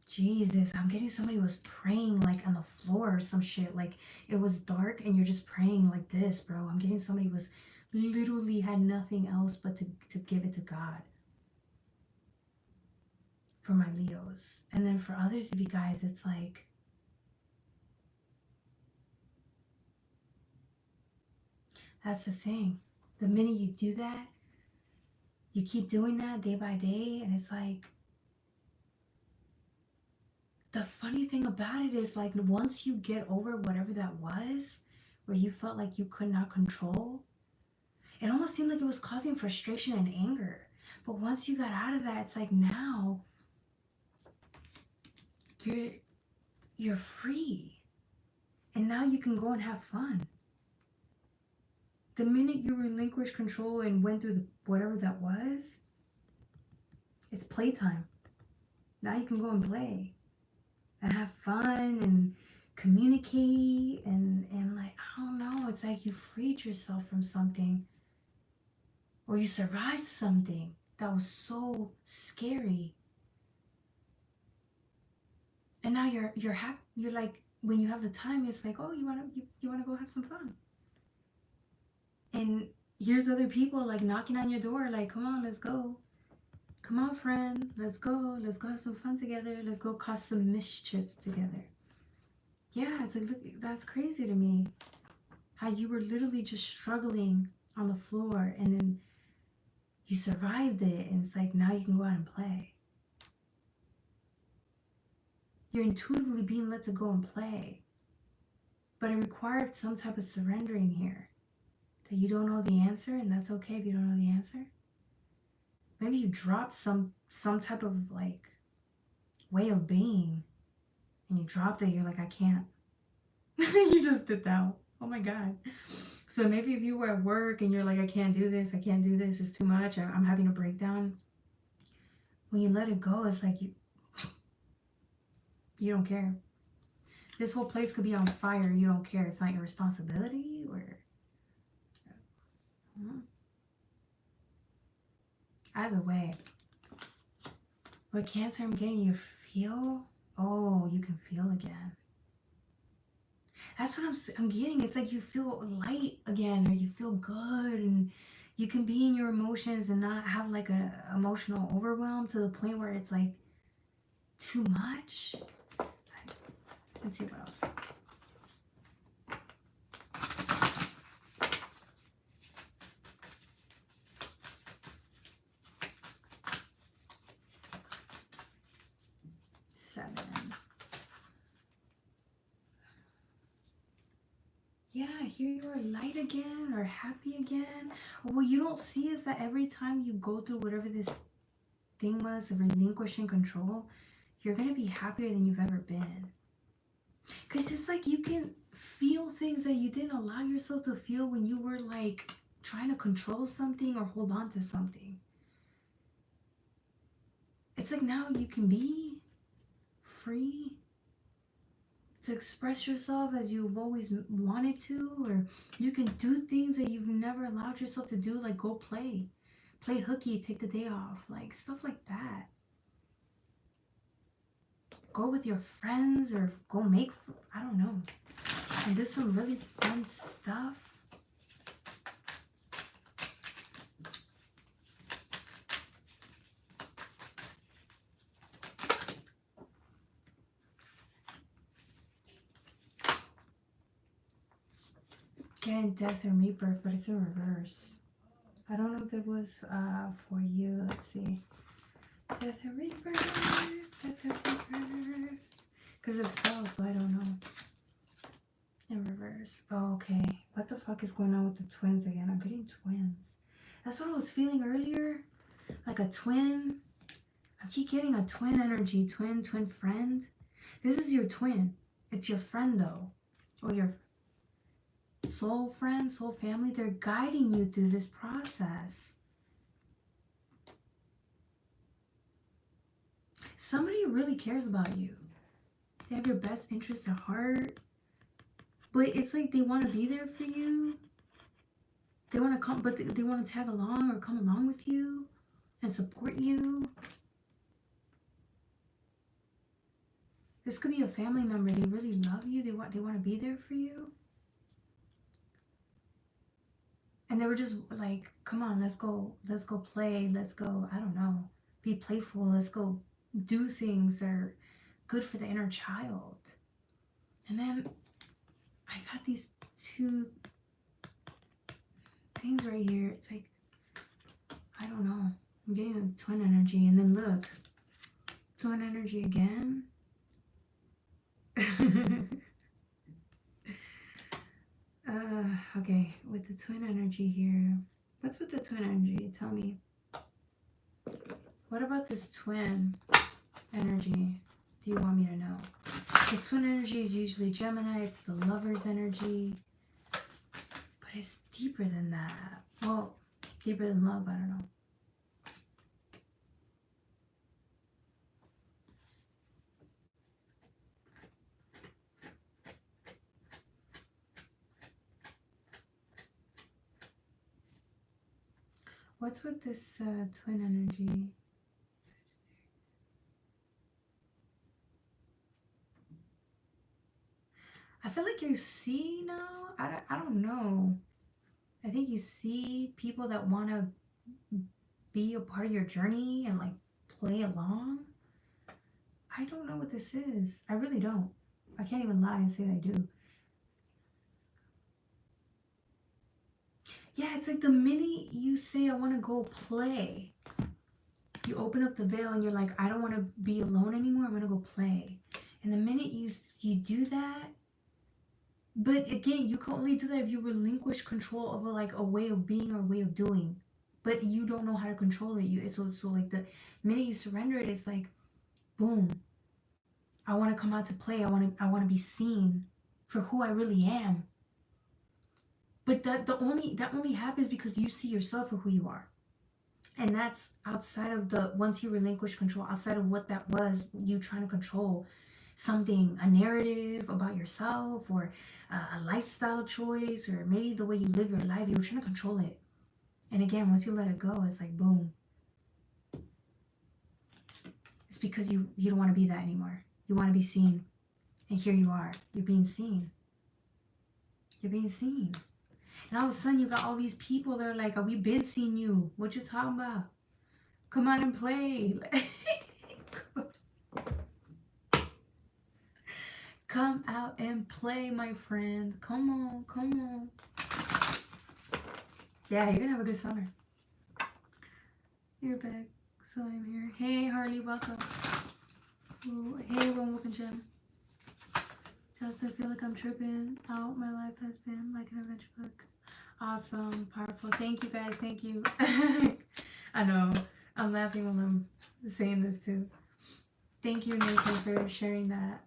Jesus, I'm getting somebody who was praying like on the floor or some shit. Like it was dark and you're just praying like this, bro. I'm getting somebody who was literally had nothing else but to give it to God. For my Leos. And then for others of you guys, it's like, that's the thing. The minute you do that, you keep doing that day by day, and it's like, the funny thing about it is like once you get over whatever that was, where you felt like you could not control, it almost seemed like it was causing frustration and anger. But once you got out of that, it's like now you're free. And now you can go and have fun. The minute you relinquished control and went through whatever that was, it's playtime. Now you can go and play and have fun and communicate and like, I don't know, it's like you freed yourself from something, or you survived something that was so scary. And now you're happy. You're like, when you have the time, it's like, oh, you wanna go have some fun. And here's other people like knocking on your door, like, come on, let's go. Come on, friend, let's go. Let's go have some fun together. Let's go cause some mischief together. Yeah, it's like, look, that's crazy to me. How you were literally just struggling on the floor and then you survived it, and it's like now you can go out and play. You're intuitively being let to go and play. But it required some type of surrendering here. That you don't know the answer, and that's okay if you don't know the answer. Maybe you dropped some type of like way of being, and you dropped it. You're like, I can't. You just did that. Oh my God. So maybe if you were at work and you're like, I can't do this, it's too much, I'm having a breakdown. When you let it go, it's like you don't care. This whole place could be on fire. You don't care. It's not your responsibility, or either way. With Cancer, I'm getting you feel. Oh, you can feel again. That's what I'm getting. It's like you feel light again, or you feel good, and you can be in your emotions and not have like a emotional overwhelm to the point where it's like too much. Let's see what else. Seven. Yeah, here you are light again or happy again. What you don't see is that every time you go through whatever this thing was of relinquishing control, you're going to be happier than you've ever been. Because it's like you can feel things that you didn't allow yourself to feel when you were like trying to control something or hold on to something. It's like now you can be free to express yourself as you've always wanted to, or you can do things that you've never allowed yourself to do, like go play hooky, take the day off, like stuff like that. Go with your friends or go make, I don't know, and do some really fun stuff. Getting death and rebirth, but it's in reverse. I don't know if it was for you. Let's see. Death and rebirth. Death and rebirth. Because it fell, so I don't know. In reverse. Oh, okay. What the fuck is going on with the twins again? I'm getting twins. That's what I was feeling earlier. Like a twin. I keep getting a twin energy. Twin friend. This is your twin. It's your friend though. Or your soul friend, soul family. They're guiding you through this process. Somebody really cares about you. They have your best interest at heart. But it's like they want to be there for you. They want to come, but they want to tag along or come along with you and support you. This could be a family member. They really love you. They want to be there for you. And they were just like, come on, let's go play. Let's go, I don't know, be playful. Let's go do things that are good for the inner child. And then I got these two things right here. It's like, I don't know. I'm getting a twin energy. And then look, twin energy again. Okay, with the twin energy here. What's with the twin energy? Tell me. What about this twin energy do you want me to know? Because twin energy is usually Gemini. It's the lover's energy. But it's deeper than that. Well, deeper than love, I don't know. What's with this twin energy? I feel like you see now. I don't know. I think you see people that want to be a part of your journey and like play along. I don't know what this is. I really don't. I can't even lie and say that I do. Yeah, it's like the minute you say I want to go play, you open up the veil and you're like, I don't want to be alone anymore. I'm gonna go play. And the minute you do that, but again, you can only do that if you relinquish control of a way of being or a way of doing. But you don't know how to control it. So like the minute you surrender it, it's like, boom. I want to come out to play. I want to be seen for who I really am. But that only happens because you see yourself for who you are. And that's outside of the once you relinquish control, outside of what that was, you trying to control something, a narrative about yourself or a lifestyle choice or maybe the way you live your life, you're trying to control it. And again, once you let it go, it's like boom. It's because you don't want to be that anymore. You want to be seen. And here you are. You're being seen. You're being seen. And all of a sudden you got all these people that are like, oh, we been seeing you. What you talking about? Come out and play. Come out and play, my friend. Come on, come on. Yeah, you're gonna have a good summer. You're back, so I'm here. Hey, Harley, welcome. Ooh, hey, everyone, welcome, Jim. Just I feel like I'm tripping out. My life has been like an adventure book. Awesome, powerful. Thank you, guys. Thank you. I know. I'm laughing when I'm saying this too. Thank you, Nathan, for sharing that.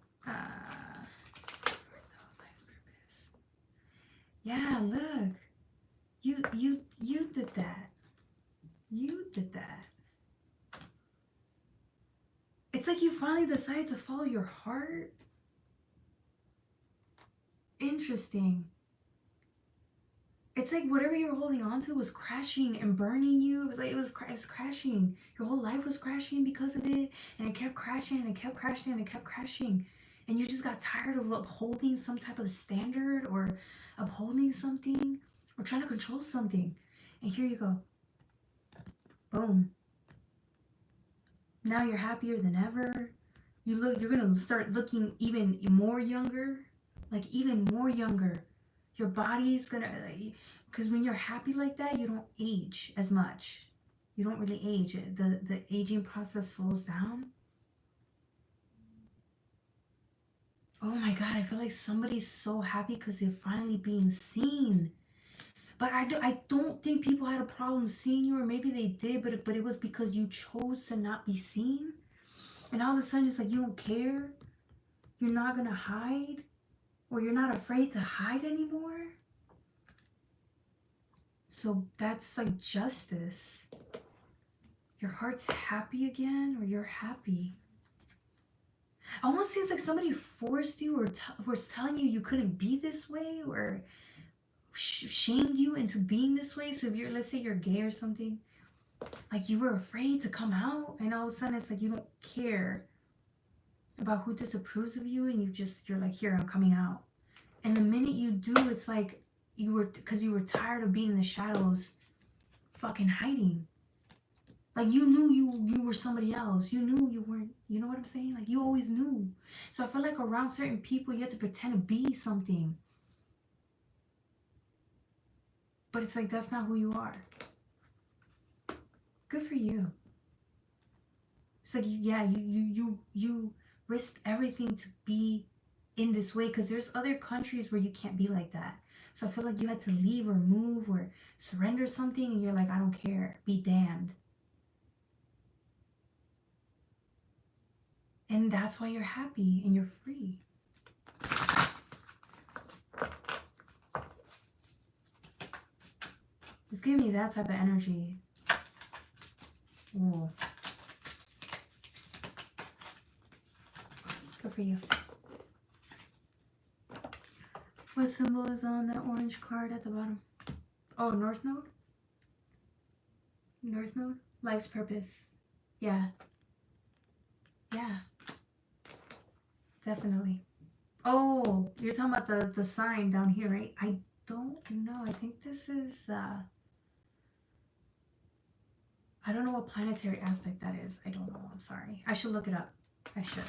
Yeah, look. You did that. You did that. It's like you finally decided to follow your heart. Interesting. It's like whatever you're holding on to was crashing and burning you. It was like it was crashing. Your whole life was crashing because of it, and it kept crashing and it kept crashing and it kept crashing. And you just got tired of upholding some type of standard or upholding something or trying to control something. And here you go. Boom. Now you're happier than ever. You're gonna start looking even more younger, like even more younger. Your body's gonna, because when you're happy like that, you don't age as much. You don't really age. The aging process slows down. Oh my God, I feel like somebody's so happy because they're finally being seen. But I don't think people had a problem seeing you, or maybe they did, but it was because you chose to not be seen. And all of a sudden, it's like you don't care. You're not gonna hide, or you're not afraid to hide anymore. So that's like justice. Your heart's happy again, or you're happy. It almost seems like somebody forced you, or was telling you you couldn't be this way, or shamed you into being this way. So if you're, let's say you're gay or something, like you were afraid to come out, and all of a sudden it's like you don't care about who disapproves of you, and you're like, here, I'm coming out. And the minute you do, it's like because you were tired of being in the shadows, fucking hiding. Like you knew you were somebody else. You knew you weren't, you know what I'm saying? Like you always knew. So I feel like around certain people you have to pretend to be something. But it's like that's not who you are. Good for you. It's like yeah, you risked everything to be in this way, because there's other countries where you can't be like that. So I feel like you had to leave or move or surrender something, and you're like, I don't care, be damned. And that's why you're happy and you're free. It's giving me that type of energy. Ooh. Good for you. What symbol is on that orange card at the bottom? Oh, North Node? North Node? Life's purpose. Yeah. Yeah. Definitely. Oh, you're talking about the sign down here, right? I don't know. I think this is, I don't know what planetary aspect that is. I don't know. I'm sorry. I should look it up. I should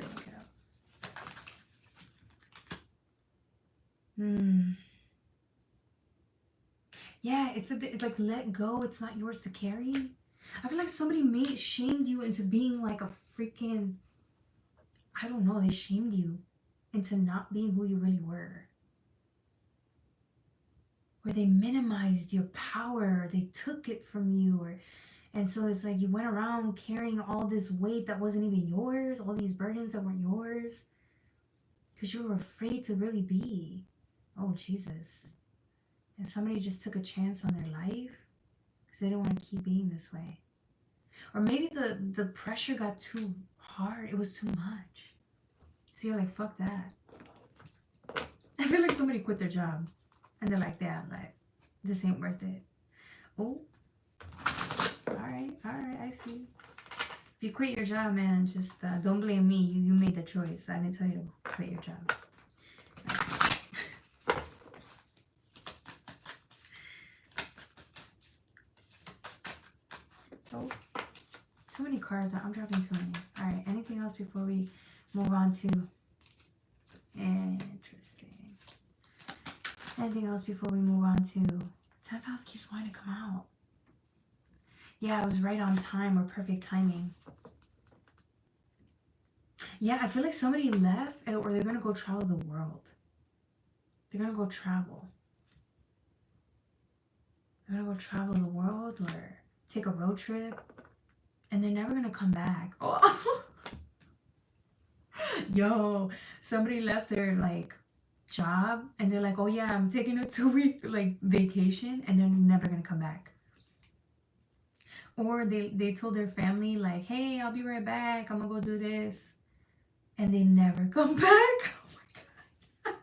look it up. Yeah, it's like let go. It's not yours to carry. I feel like somebody shamed you into being like a freaking, I don't know, they shamed you into not being who you really were. Or they minimized your power, they took it from you, and so it's like you went around carrying all this weight that wasn't even yours, all these burdens that weren't yours, because you were afraid to really be. Oh, Jesus. And somebody just took a chance on their life because they didn't want to keep being this way. Or maybe the pressure got too hard. It was too much. So you're like, fuck that. I feel like somebody quit their job. And they're like, yeah, like, this ain't worth it. Oh. Alright, I see. If you quit your job, man, just don't blame me. You made the choice. I didn't tell you to quit your job. Oh. Too many cards. I'm dropping too many. Alright, anything else before we move on to... Interesting. Anything else before we move on to... 10th house keeps wanting to come out. Yeah, it was right on time or perfect timing. Yeah, I feel like somebody left or they're going to go travel the world. They're going to go travel. They're going to go travel the world or take a road trip. And they're never going to come back. Oh. Yo, somebody left their like job and they're like, oh yeah, I'm taking a 2-week like vacation, and they're never going to come back. Or they told their family like, hey, I'll be right back. I'm going to go do this. And they never come back. Oh my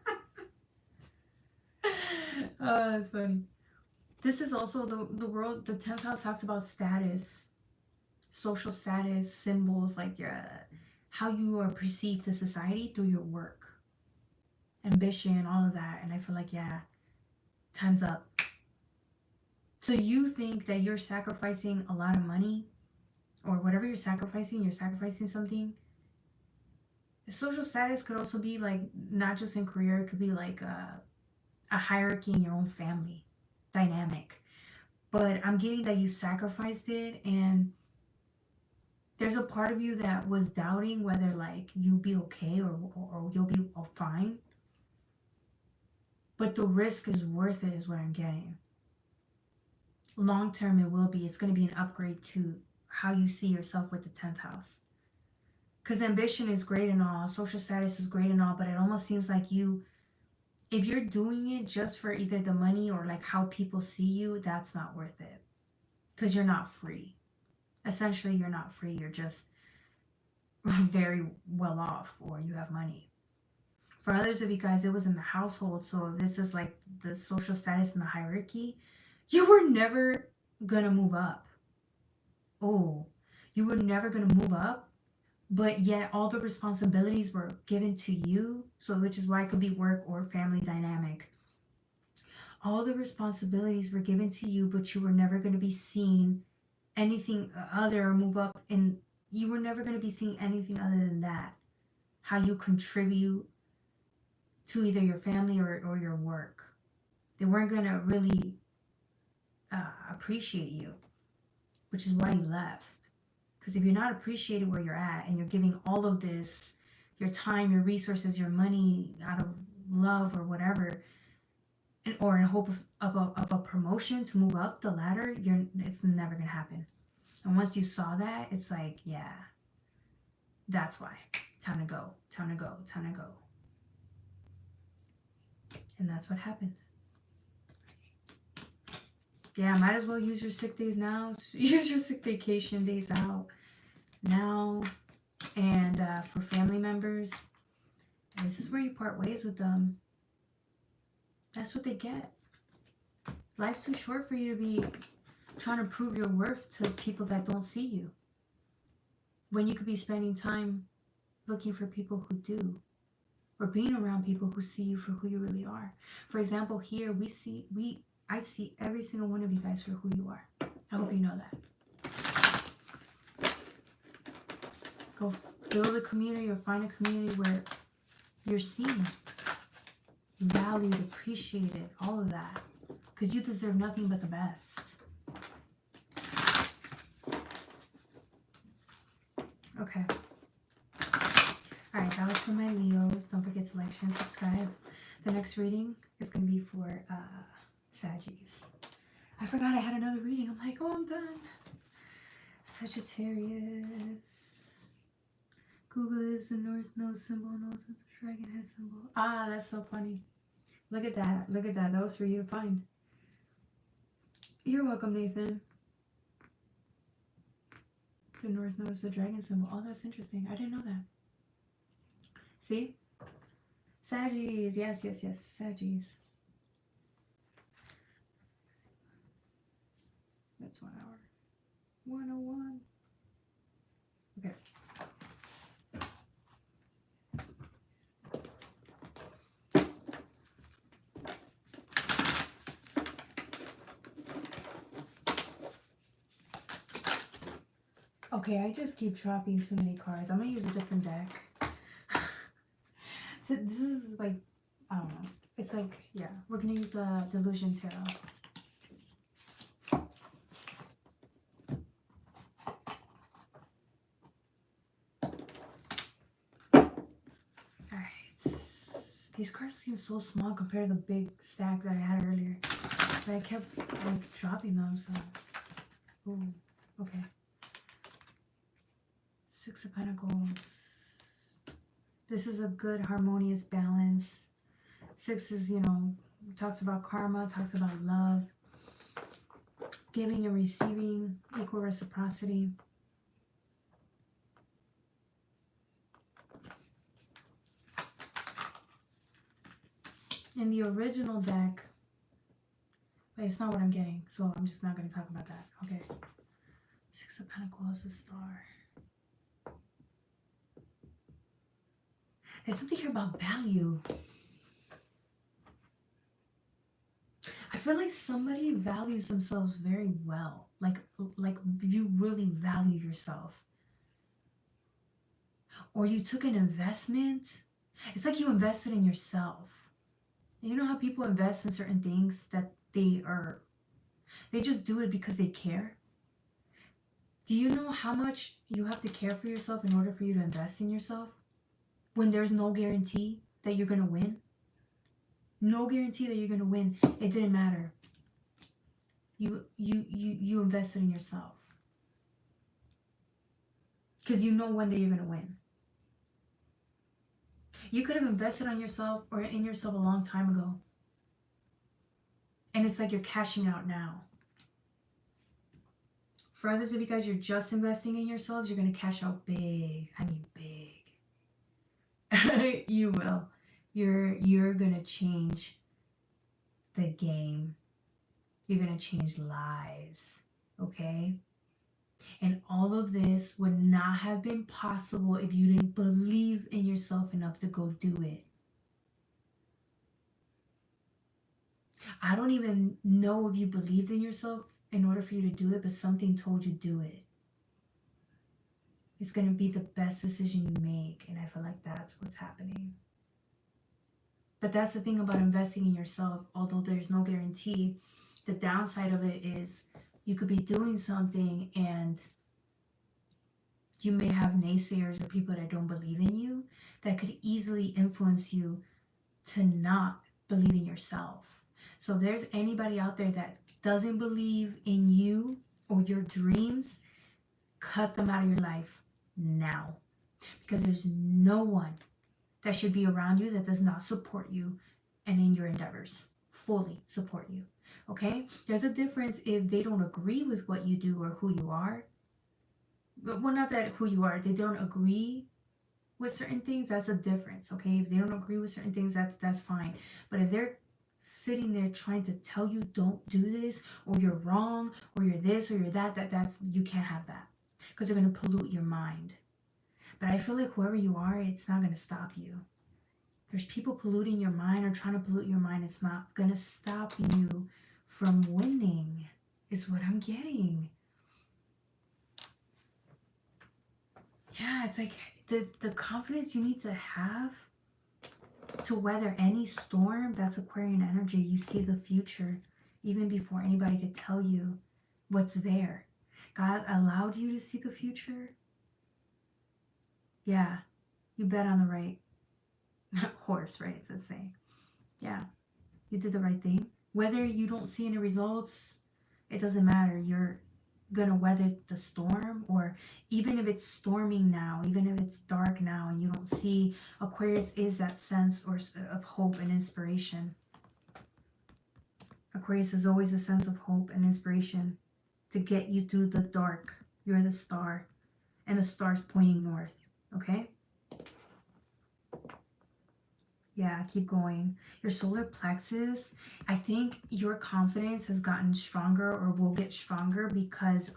God. Oh, that's funny. This is also the world. The 10th house talks about status, social status, symbols, like how you are perceived to society through your work, ambition, all of that. And I feel like, yeah, time's up. So you think that you're sacrificing a lot of money or whatever you're sacrificing something. Social status could also be like not just in career, it could be like a hierarchy in your own family dynamic. But I'm getting that you sacrificed it, and there's a part of you that was doubting whether like you'll be okay or you'll be fine. But the risk is worth it is what I'm getting. Long term it will be. It's going to be an upgrade to how you see yourself with the 10th house. Because ambition is great and all, social status is great and all, but it almost seems like if you're doing it just for either the money or like how people see you, that's not worth it. Because you're not free. Essentially, you're not free. You're just very well off, or you have money. For others of you guys, it was in the household. So if this is like the social status and the hierarchy, you were never going to move up. Oh, you were never going to move up. But yet all the responsibilities were given to you. So which is why it could be work or family dynamic. All the responsibilities were given to you, but you were never going to be seen anything other or move up. And you were never going to be seeing anything other than that. How you contribute to either your family or your work. They weren't going to really appreciate you. Which is why you left. Because if you're not appreciated where you're at and you're giving all of this, your time, your resources, your money out of love or whatever, or in hope of a promotion to move up the ladder, it's never going to happen. And once you saw that, it's like, yeah, that's why. Time to go, time to go, time to go. And that's what happened. Yeah, might as well use your sick days now. Use your sick vacation days out now. And for family members, this is where you part ways with them. That's what they get. Life's too short for you to be trying to prove your worth to people that don't see you. When you could be spending time looking for people who do. or being around people who see you for who you really are. For example, here I see every single one of you guys for who you are. I hope you know that. Go build a community or find a community where you're seen, valued, appreciated, all of that. Because you deserve nothing but the best. Okay. Alright, that was for my Leos. Don't forget to like, share, and subscribe. The next reading is going to be for Sagittarius. I forgot I had another reading. I'm like, oh, I'm done. Sagittarius. Google is the North Node symbol, nose with the dragon head symbol. Ah, that's so funny. Look at that. Look at that. That was for you to find. You're welcome, Nathan. The North Node is the dragon symbol. Oh, that's interesting. I didn't know that. See? Sagittarius. Yes, yes, yes. Sagittarius. That's 1 hour. 101. Okay. Okay, I just keep dropping too many cards. I'm gonna use a different deck. So this is like, I don't know. It's like, yeah, we're gonna use the Delusion Tarot. Alright. These cards seem so small compared to the big stack that I had earlier. But I kept like dropping them, so. Ooh, okay. 6 of Pentacles. This is a good harmonious balance. 6 is, you know, talks about karma, talks about love, giving and receiving, equal reciprocity. In the original deck, but it's not what I'm getting, so I'm just not going to talk about that. Okay. 6 of Pentacles, a star. There's something here about value. I feel like somebody values themselves very well. Like you really value yourself. Or you took an investment. It's like you invested in yourself. You know how people invest in certain things that they just do it because they care? Do you know how much you have to care for yourself in order for you to invest in yourself? When there's no guarantee that you're going to win? No guarantee that you're going to win. It didn't matter. You invested in yourself. Because you know one day you're going to win. You could have invested on yourself or in yourself a long time ago. And it's like you're cashing out now. For others of you guys, you're just investing in yourselves. You're going to cash out big. I mean big. You will. You're going to change the game. You're going to change lives. Okay? And all of this would not have been possible if you didn't believe in yourself enough to go do it. I don't even know if you believed in yourself in order for you to do it, but something told you do it. It's going to be the best decision you make, and I feel like that's what's happening. But that's the thing about investing in yourself. Although there's no guarantee, the downside of it is you could be doing something and you may have naysayers or people that don't believe in you that could easily influence you to not believe in yourself. So if there's anybody out there that doesn't believe in you or your dreams, cut them out of your life now. Because there's no one that should be around you that does not support you and in your endeavors. Fully support you. Okay? There's a difference if they don't agree with what you do or who you are. Well, not that who you are. They don't agree with certain things. That's a difference. Okay? If they don't agree with certain things, that's fine. But if they're sitting there trying to tell you don't do this, or you're wrong, or you're this, or you're that's you can't have that. Because they're going to pollute your mind. But I feel like whoever you are, it's not going to stop you. There's people polluting your mind or trying to pollute your mind. It's not going to stop you from winning, is what I'm getting. Yeah, it's like the confidence you need to have to weather any storm. That's Aquarian energy. You see the future even before anybody could tell you what's there. God allowed you to see the future. Yeah, you bet on the right horse, right? It's a saying. Yeah, you did the right thing. Whether you don't see any results, it doesn't matter. You're gonna weather the storm, or even if it's storming now, even if it's dark now and you don't see, Aquarius is that sense or of hope and inspiration. Aquarius is always a sense of hope and inspiration to get you through the dark. You're the star, and the star's pointing north. Okay? Yeah, keep going. Your solar plexus, I think your confidence has gotten stronger or will get stronger because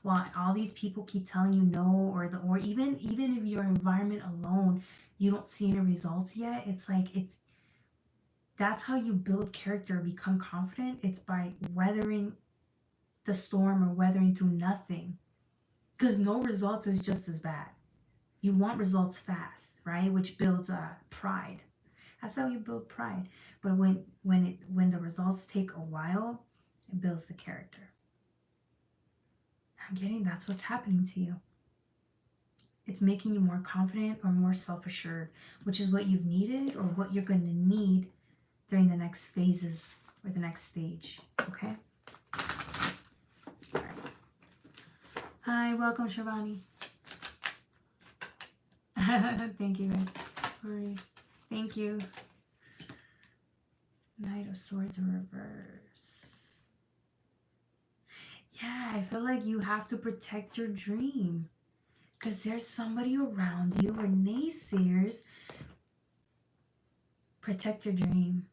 while all these people keep telling you no, or even if your environment alone, you don't see any results yet, it's like that's how you build character, become confident. It's by weathering the storm or weathering through nothing. Because no results is just as bad. You want results fast, right? Which builds pride. That's how you build pride. But when the results take a while, it builds the character. I'm getting that's what's happening to you. It's making you more confident or more self-assured, which is what you've needed or what you're going to need during the next phases or the next stage. Okay? All right. Hi, welcome, Shivani. Thank you, guys. Sorry. Thank you. Knight of Swords in reverse. Yeah, I feel like you have to protect your dream. Because there's somebody around you or naysayers. Protect your dream.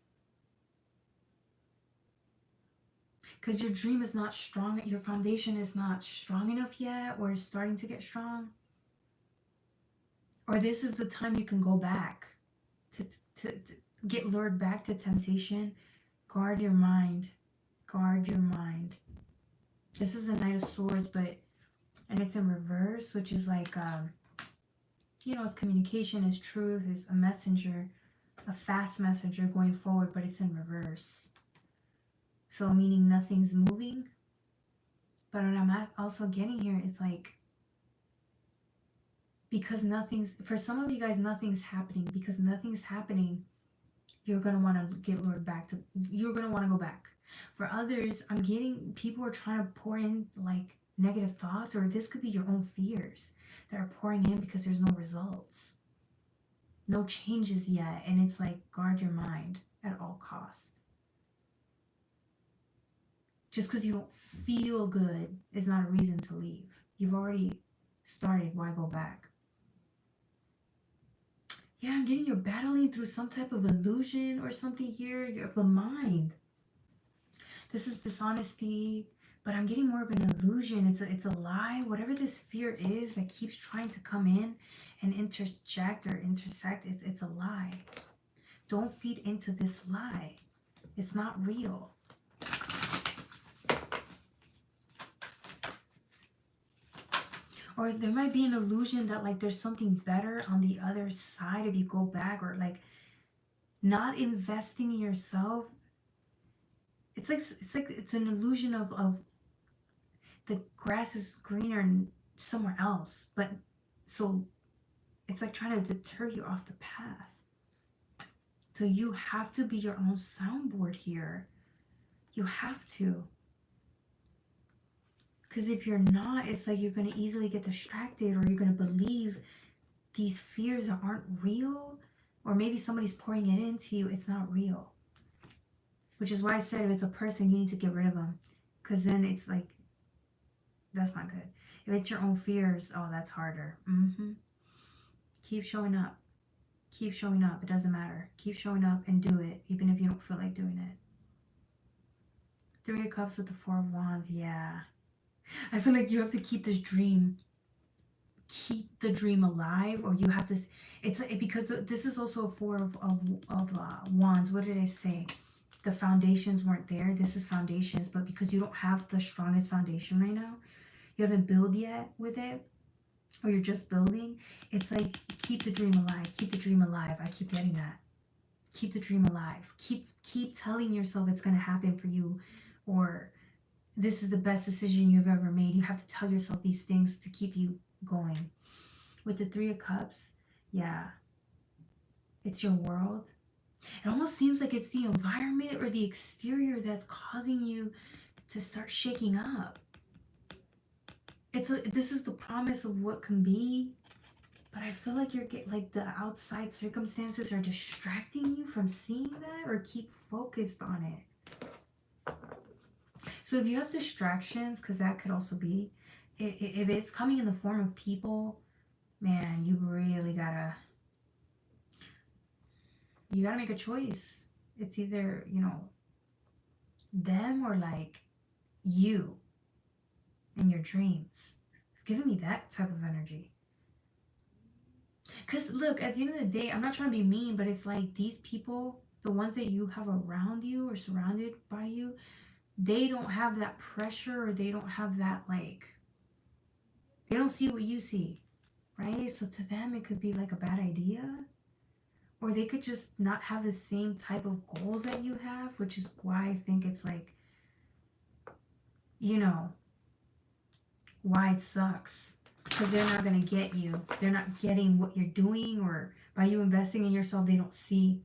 Because your dream is not strong. Your foundation is not strong enough yet, or is starting to get strong. Or this is the time you can go back to get lured back to temptation. Guard your mind. Guard your mind. This is a Knight of Swords, and it's in reverse, which is like, it's communication, is truth, is a messenger, a fast messenger going forward, but it's in reverse. So meaning nothing's moving. But what I'm also getting here is like, because for some of you guys, nothing's happening. Because nothing's happening, you're going to want to get lured back you're going to want to go back. For others, I'm getting people are trying to pour in like negative thoughts, or this could be your own fears that are pouring in because there's no results. No changes yet. And it's like, guard your mind at all costs. Just because you don't feel good is not a reason to leave. You've already started. Why go back? Yeah, I'm getting you're battling through some type of illusion or something here of the mind. This is dishonesty, but I'm getting more of an illusion. It's a lie. Whatever this fear is that keeps trying to come in and intersect, it's a lie. Don't feed into this lie. It's not real. Or there might be an illusion that like there's something better on the other side if you go back, or like not investing in yourself. It's an illusion of the grass is greener somewhere else, but so it's like trying to deter you off the path. So you have to be your own soundboard here. You have to. Because if you're not, it's like you're going to easily get distracted, or you're going to believe these fears that aren't real, or maybe somebody's pouring it into you. It's not real. Which is why I said if it's a person, you need to get rid of them. Because then it's like, that's not good. If it's your own fears, oh, that's harder. Keep showing up. Keep showing up. It doesn't matter. Keep showing up and do it, even if you don't feel like doing it. 3 of Cups with the 4 of Wands. Yeah. I feel like you have to keep this dream. keep the dream alive, or you have to, because this is also a four of wands. What did I say? The foundations weren't there. This is foundations, but because you don't have the strongest foundation right now, you haven't built yet with it, or you're just building, it's like, keep the dream alive, keep the dream alive. I keep getting that. Keep the dream alive. Keep telling yourself it's going to happen for you, or this is the best decision you've ever made. You have to tell yourself these things to keep you going. With the Three of Cups, yeah, it's your world. It almost seems like it's the environment or the exterior that's causing you to start shaking up. This is the promise of what can be, but I feel like you're like the outside circumstances are distracting you from seeing that, or keep focused on it. So if you have distractions, because that could also be, if it's coming in the form of people, man, you really gotta make a choice. It's either, them, or like you and your dreams. It's giving me that type of energy. Because look, at the end of the day, I'm not trying to be mean, but it's like these people, the ones that you have around you or surrounded by you, they don't have that pressure, or they don't have that, like, they don't see what you see, right? So to them, it could be like a bad idea, or they could just not have the same type of goals that you have, which is why I think it's like, why it sucks. Because they're not going to get you. They're not getting what you're doing, or by you investing in yourself, they don't see.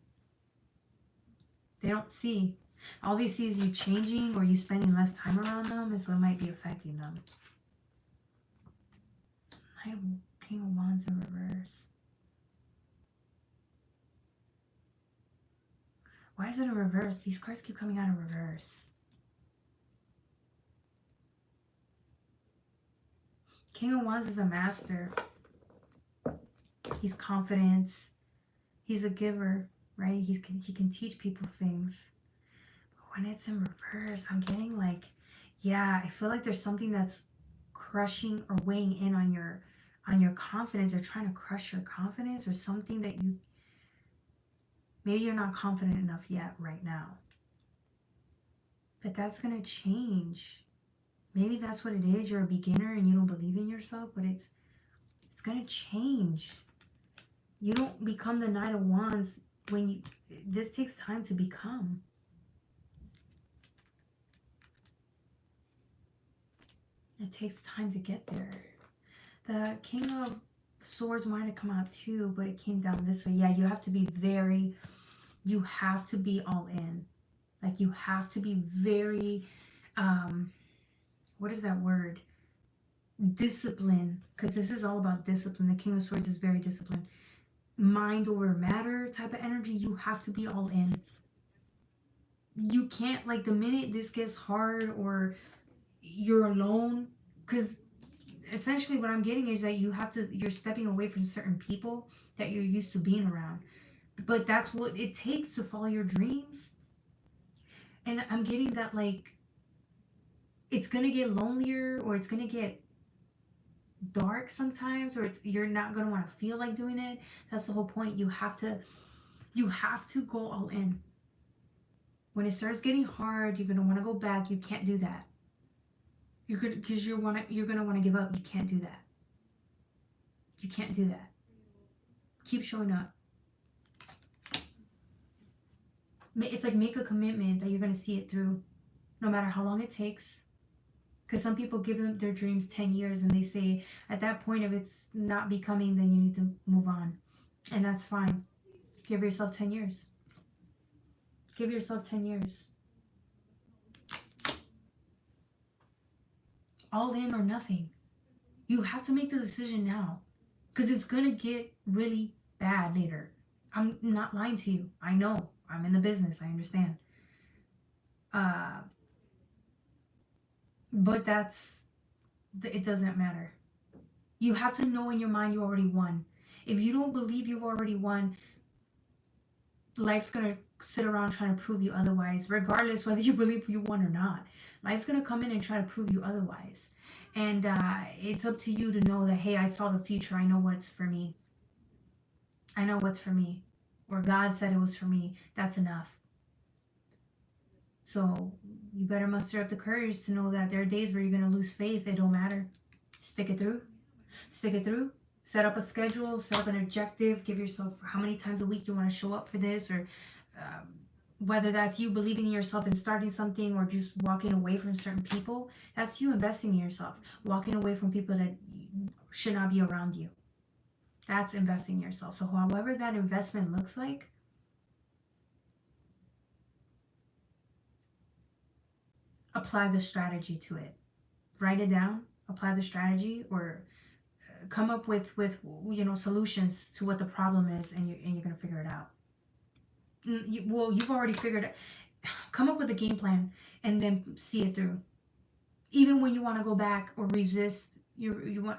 They don't see. All they see is you changing, or you spending less time around them, and so it might be affecting them. King of Wands in reverse. Why is it a reverse? These cards keep coming out in reverse. King of Wands is a master. He's confident. He's a giver, right? He can teach people things. But when it's in reverse, I'm getting like, yeah, I feel like there's something that's crushing or weighing in on your confidence, or trying to crush your confidence, or something that maybe you're not confident enough yet right now. But that's going to change. Maybe that's what it is. You're a beginner and you don't believe in yourself, but it's going to change. You don't become the Knight of Wands this takes time to become. It takes time to get there. The King of Swords wanted to come out too, but it came down this way. Yeah, you have to be all in. Like, you have to be very, what is that word? Discipline. Because this is all about discipline. The King of Swords is very disciplined. Mind over matter type of energy. You have to be all in. You can't, like, the minute this gets hard, or you're alone, because essentially what I'm getting is that you're stepping away from certain people that you're used to being around. But that's what it takes to follow your dreams. And I'm getting that, like, it's going to get lonelier, or it's going to get dark sometimes, or you're not going to want to feel like doing it. That's the whole point. You have to go all in. When it starts getting hard, you're going to want to go back. You can't do that. You're going to want to give up. You can't do that. You can't do that. Keep showing up. It's like, make a commitment that you're going to see it through, no matter how long it takes. Because some people give them their dreams 10 years, and they say at that point, if it's not becoming, then you need to move on. And that's fine. Give yourself 10 years. Give yourself 10 years. All in or nothing. You have to make the decision now, because it's going to get really bad later. I'm not lying to you. I know. I'm in the business. I understand. But it doesn't matter. You have to know in your mind you already won. If you don't believe you've already won, life's going to sit around trying to prove you otherwise, regardless whether you believe you won or not. Life's going to come in and try to prove you otherwise. And it's up to you to know that, hey, I saw the future. I know what's for me. I know what's for me. Or God said it was for me. That's enough. So you better muster up the courage to know that there are days where you're going to lose faith. It don't matter. Stick it through. Stick it through. Set up a schedule. Set up an objective. Give yourself how many times a week you want to show up for this, or whether that's you believing in yourself and starting something, or just walking away from certain people. That's you investing in yourself. Walking away from people that should not be around you. That's investing in yourself. So however that investment looks like, apply the strategy to it. Write it down, apply the strategy, or come up with solutions to what the problem is, and you're gonna figure it out. You've already figured it. Come up with a game plan and then see it through. Even when you want to go back or resist, you want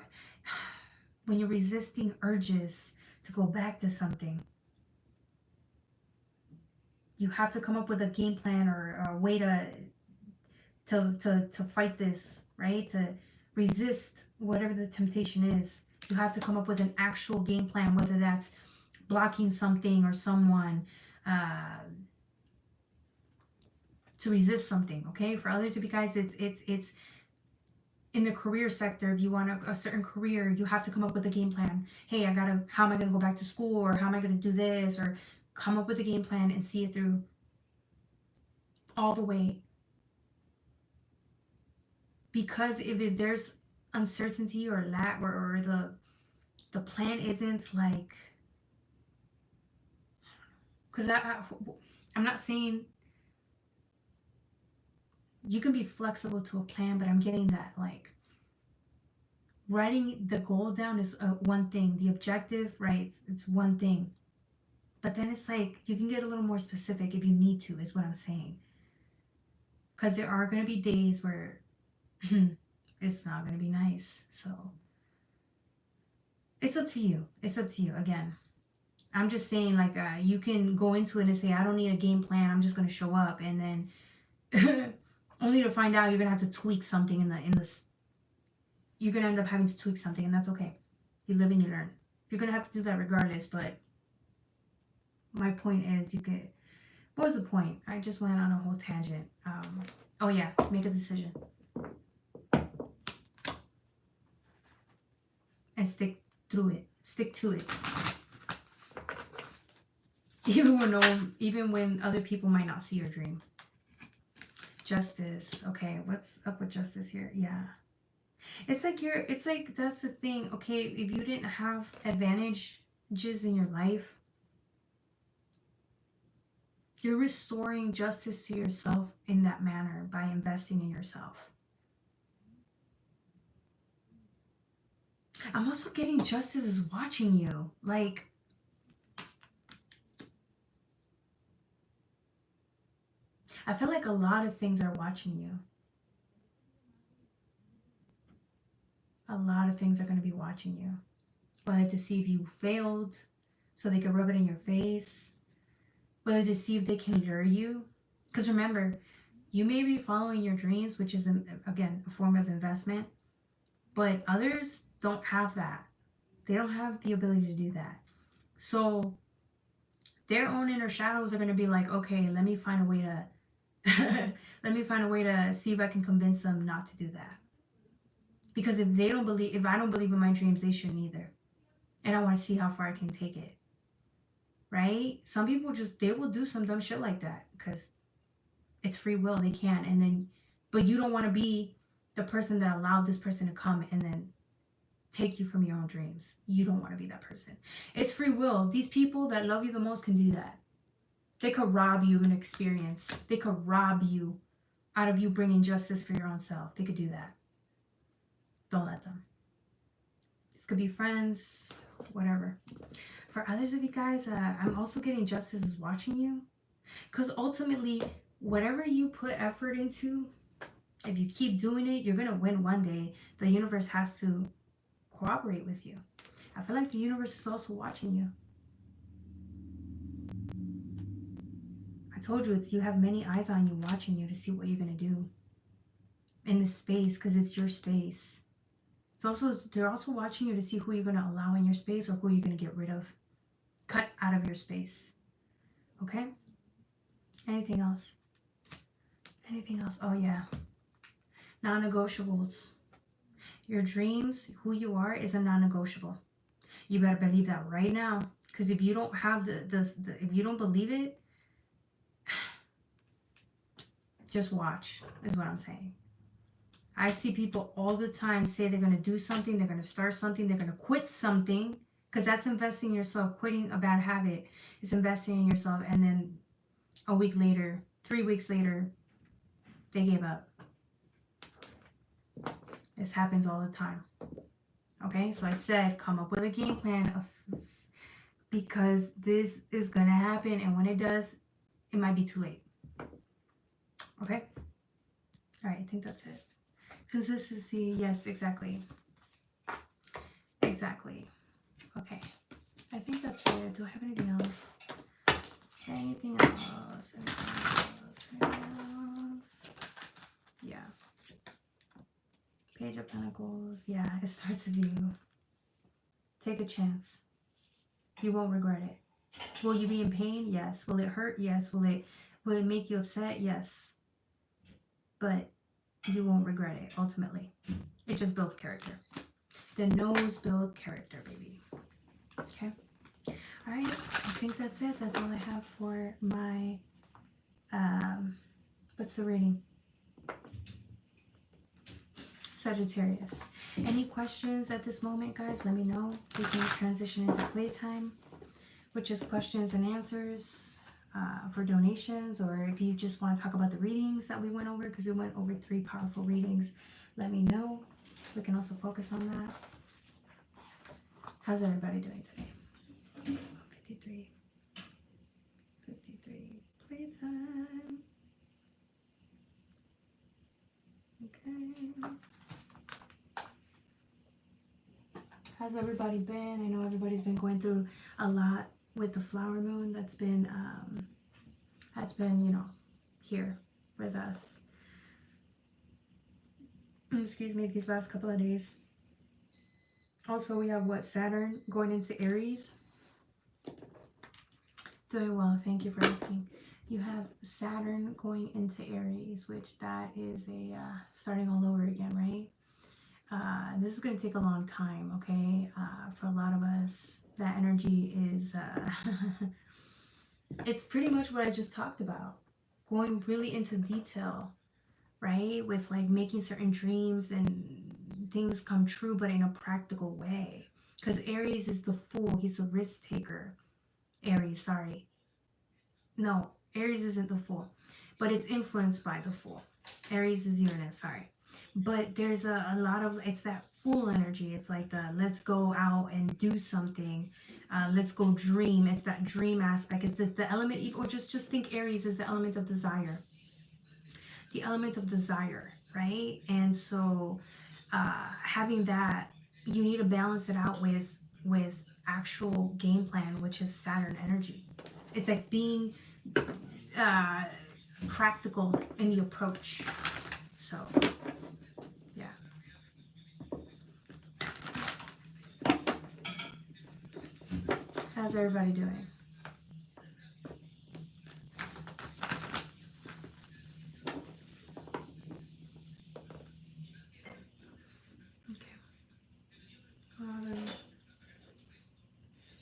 when you're resisting urges to go back to something, you have to come up with a game plan or a way to fight this, right? To resist whatever the temptation is. You have to come up with an actual game plan, whether that's blocking something or someone, to resist something. Okay, for others of you guys, it's in the career sector. If you want a certain career, you have to come up with a game plan. Hey, how am I gonna go back to school, or how am I gonna do this, or come up with a game plan and see it through all the way. Because if there's uncertainty or lack, or the plan isn't like, because I'm not saying you can be flexible to a plan, but I'm getting that, like, writing the goal down is one thing. The objective, right? It's one thing. But then it's like you can get a little more specific if you need to, is what I'm saying. Because there are going to be days where it's not going to be nice. So it's up to you. It's up to you. Again, I'm just saying, like, you can go into it and say, I don't need a game plan. I'm just going to show up. And then only to find out you're going to have to tweak something you're going to end up having to tweak something, and that's okay. You live and you learn. You're going to have to do that regardless. But my point is, what was the point? I just went on a whole tangent. Oh yeah, make a decision. And stick through it. Stick to it. Even when other people might not see your dream. Justice. Okay, what's up with justice here? Yeah. It's like that's the thing. Okay, if you didn't have advantages in your life, you're restoring justice to yourself in that manner by investing in yourself. I'm also getting justice is watching you. Like, I feel like a lot of things are watching you. A lot of things are going to be watching you. Whether to see if you failed so they can rub it in your face. Whether to see if they can lure you. Because remember, you may be following your dreams, which is, again, a form of investment. But others don't have that. They don't have the ability to do that. So their own inner shadows are going to be like, okay, let me find a way to see if I can convince them not to do that. Because if I don't believe in my dreams, they shouldn't either. And I want to see how far I can take it. Right? Some people they will do some dumb shit like that because it's free will. They can. But you don't want to be the person that allowed this person to come and then take you from your own dreams. You don't want to be that person. It's free will. These people that love you the most can do that. They could rob you of an experience. They could rob you out of you bringing justice for your own self. They could do that. Don't let them. This could be friends, whatever. For others of you guys, I'm also getting justice is watching you. Because ultimately, whatever you put effort into, if you keep doing it, you're going to win one day. The universe has to cooperate with you. I feel like the universe is also watching you. I told you, you have many eyes on you, watching you to see what you're going to do in this space, because it's your space. It's also, they're also watching you to see who you're going to allow in your space or who you're going to get rid of, cut out of your space. Okay? Anything else? Anything else? Oh yeah, non-negotiables. Your dreams, who you are, is a non-negotiable. You better believe that right now, because if you don't have the if you don't believe it, just watch, is what I'm saying. I see people all the time say they're going to do something, they're going to start something, they're going to quit something, because that's investing in yourself. Quitting a bad habit is investing in yourself, and then a week later, 3 weeks later, they gave up. This happens all the time. Okay, so I said come up with a game plan because this is going to happen, and when it does, it might be too late. Okay? All right, I think that's it. Consistency, yes, exactly. Exactly. Okay. I think that's it. Do I have anything else? Anything else? Anything else? Yeah. Page of Pentacles. Yeah, it starts with you. Take a chance. You won't regret it. Will you be in pain? Yes. Will it hurt? Yes. Will it make you upset? Yes. But you won't regret it ultimately. It just builds character. The no's build character, baby. Okay. All right. I think that's it. That's all I have for my what's the reading? Sagittarius. Any questions at this moment, guys? Let me know. We can transition into Playtime, which is questions and answers for donations, or if you just want to talk about the readings that we went over, because we went over 3 powerful readings, let me know. We can also focus on that. How's everybody doing today? 53. Playtime. Okay. How's everybody been? I know everybody's been going through a lot with the flower moon that's been you know, here with us. Excuse me, these last couple of days. Also, we have what, Saturn going into Aries. Doing well, thank you for asking. You have Saturn going into Aries, which that is a starting all over again, right? This is going to take a long time, okay? For a lot of us, that energy is, it's pretty much what I just talked about. Going really into detail, right? With like making certain dreams and things come true, but in a practical way. Because Aries is the fool, he's the risk taker. Aries, sorry. No, Aries isn't the fool, but it's influenced by the fool. Aries is Uranus, sorry. But there's a lot of, it's that fool energy. It's like the let's go out and do something. Let's go dream. It's that dream aspect. It's the element, or just think Aries is the element of desire. The element of desire, right? And so having that, you need to balance it out with actual game plan, which is Saturn energy. It's like being practical in the approach. So yeah. How's everybody doing? Okay.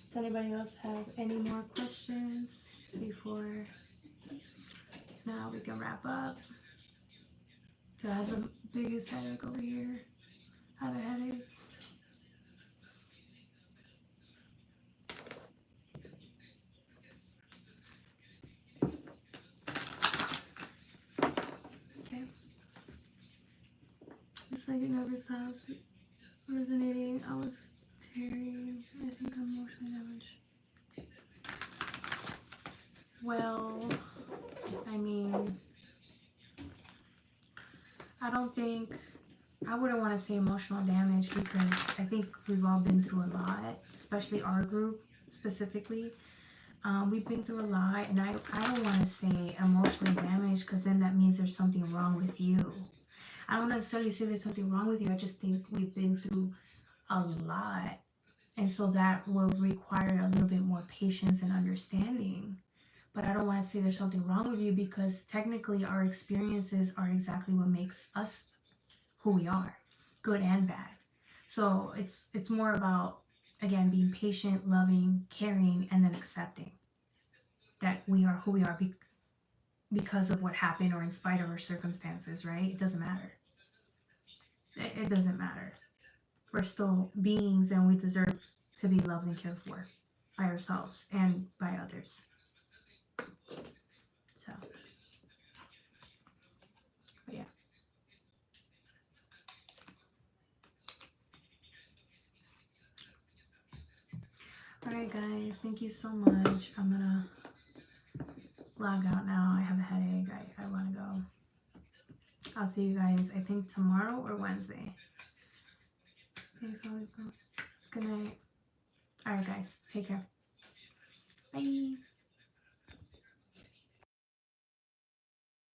Does anybody else have any more questions before now we can wrap up? So I have the biggest headache over here. I have a headache. Okay. It's like it never stops resonating. I was tearing. I think I'm emotionally damaged. Well, I mean, I don't think, I wouldn't want to say emotional damage, because I think we've all been through a lot, especially our group specifically. We've been through a lot, and I don't want to say emotionally damaged, because then that means there's something wrong with you. I don't necessarily say there's something wrong with you. I just think we've been through a lot. And so that will require a little bit more patience and understanding. But I don't want to say there's something wrong with you, because technically our experiences are exactly what makes us who we are, good and bad. So it's more about, again, being patient, loving, caring, and then accepting that we are who we are because of what happened, or in spite of our circumstances, right? It doesn't matter. It doesn't matter. We're still beings, and we deserve to be loved and cared for by ourselves and by others. So, but yeah. Alright, guys, thank you so much. I'm gonna log out now. I have a headache. I want to go. I'll see you guys, I think, tomorrow or Wednesday. Thanks, always. Good night. Alright, guys, take care. Bye.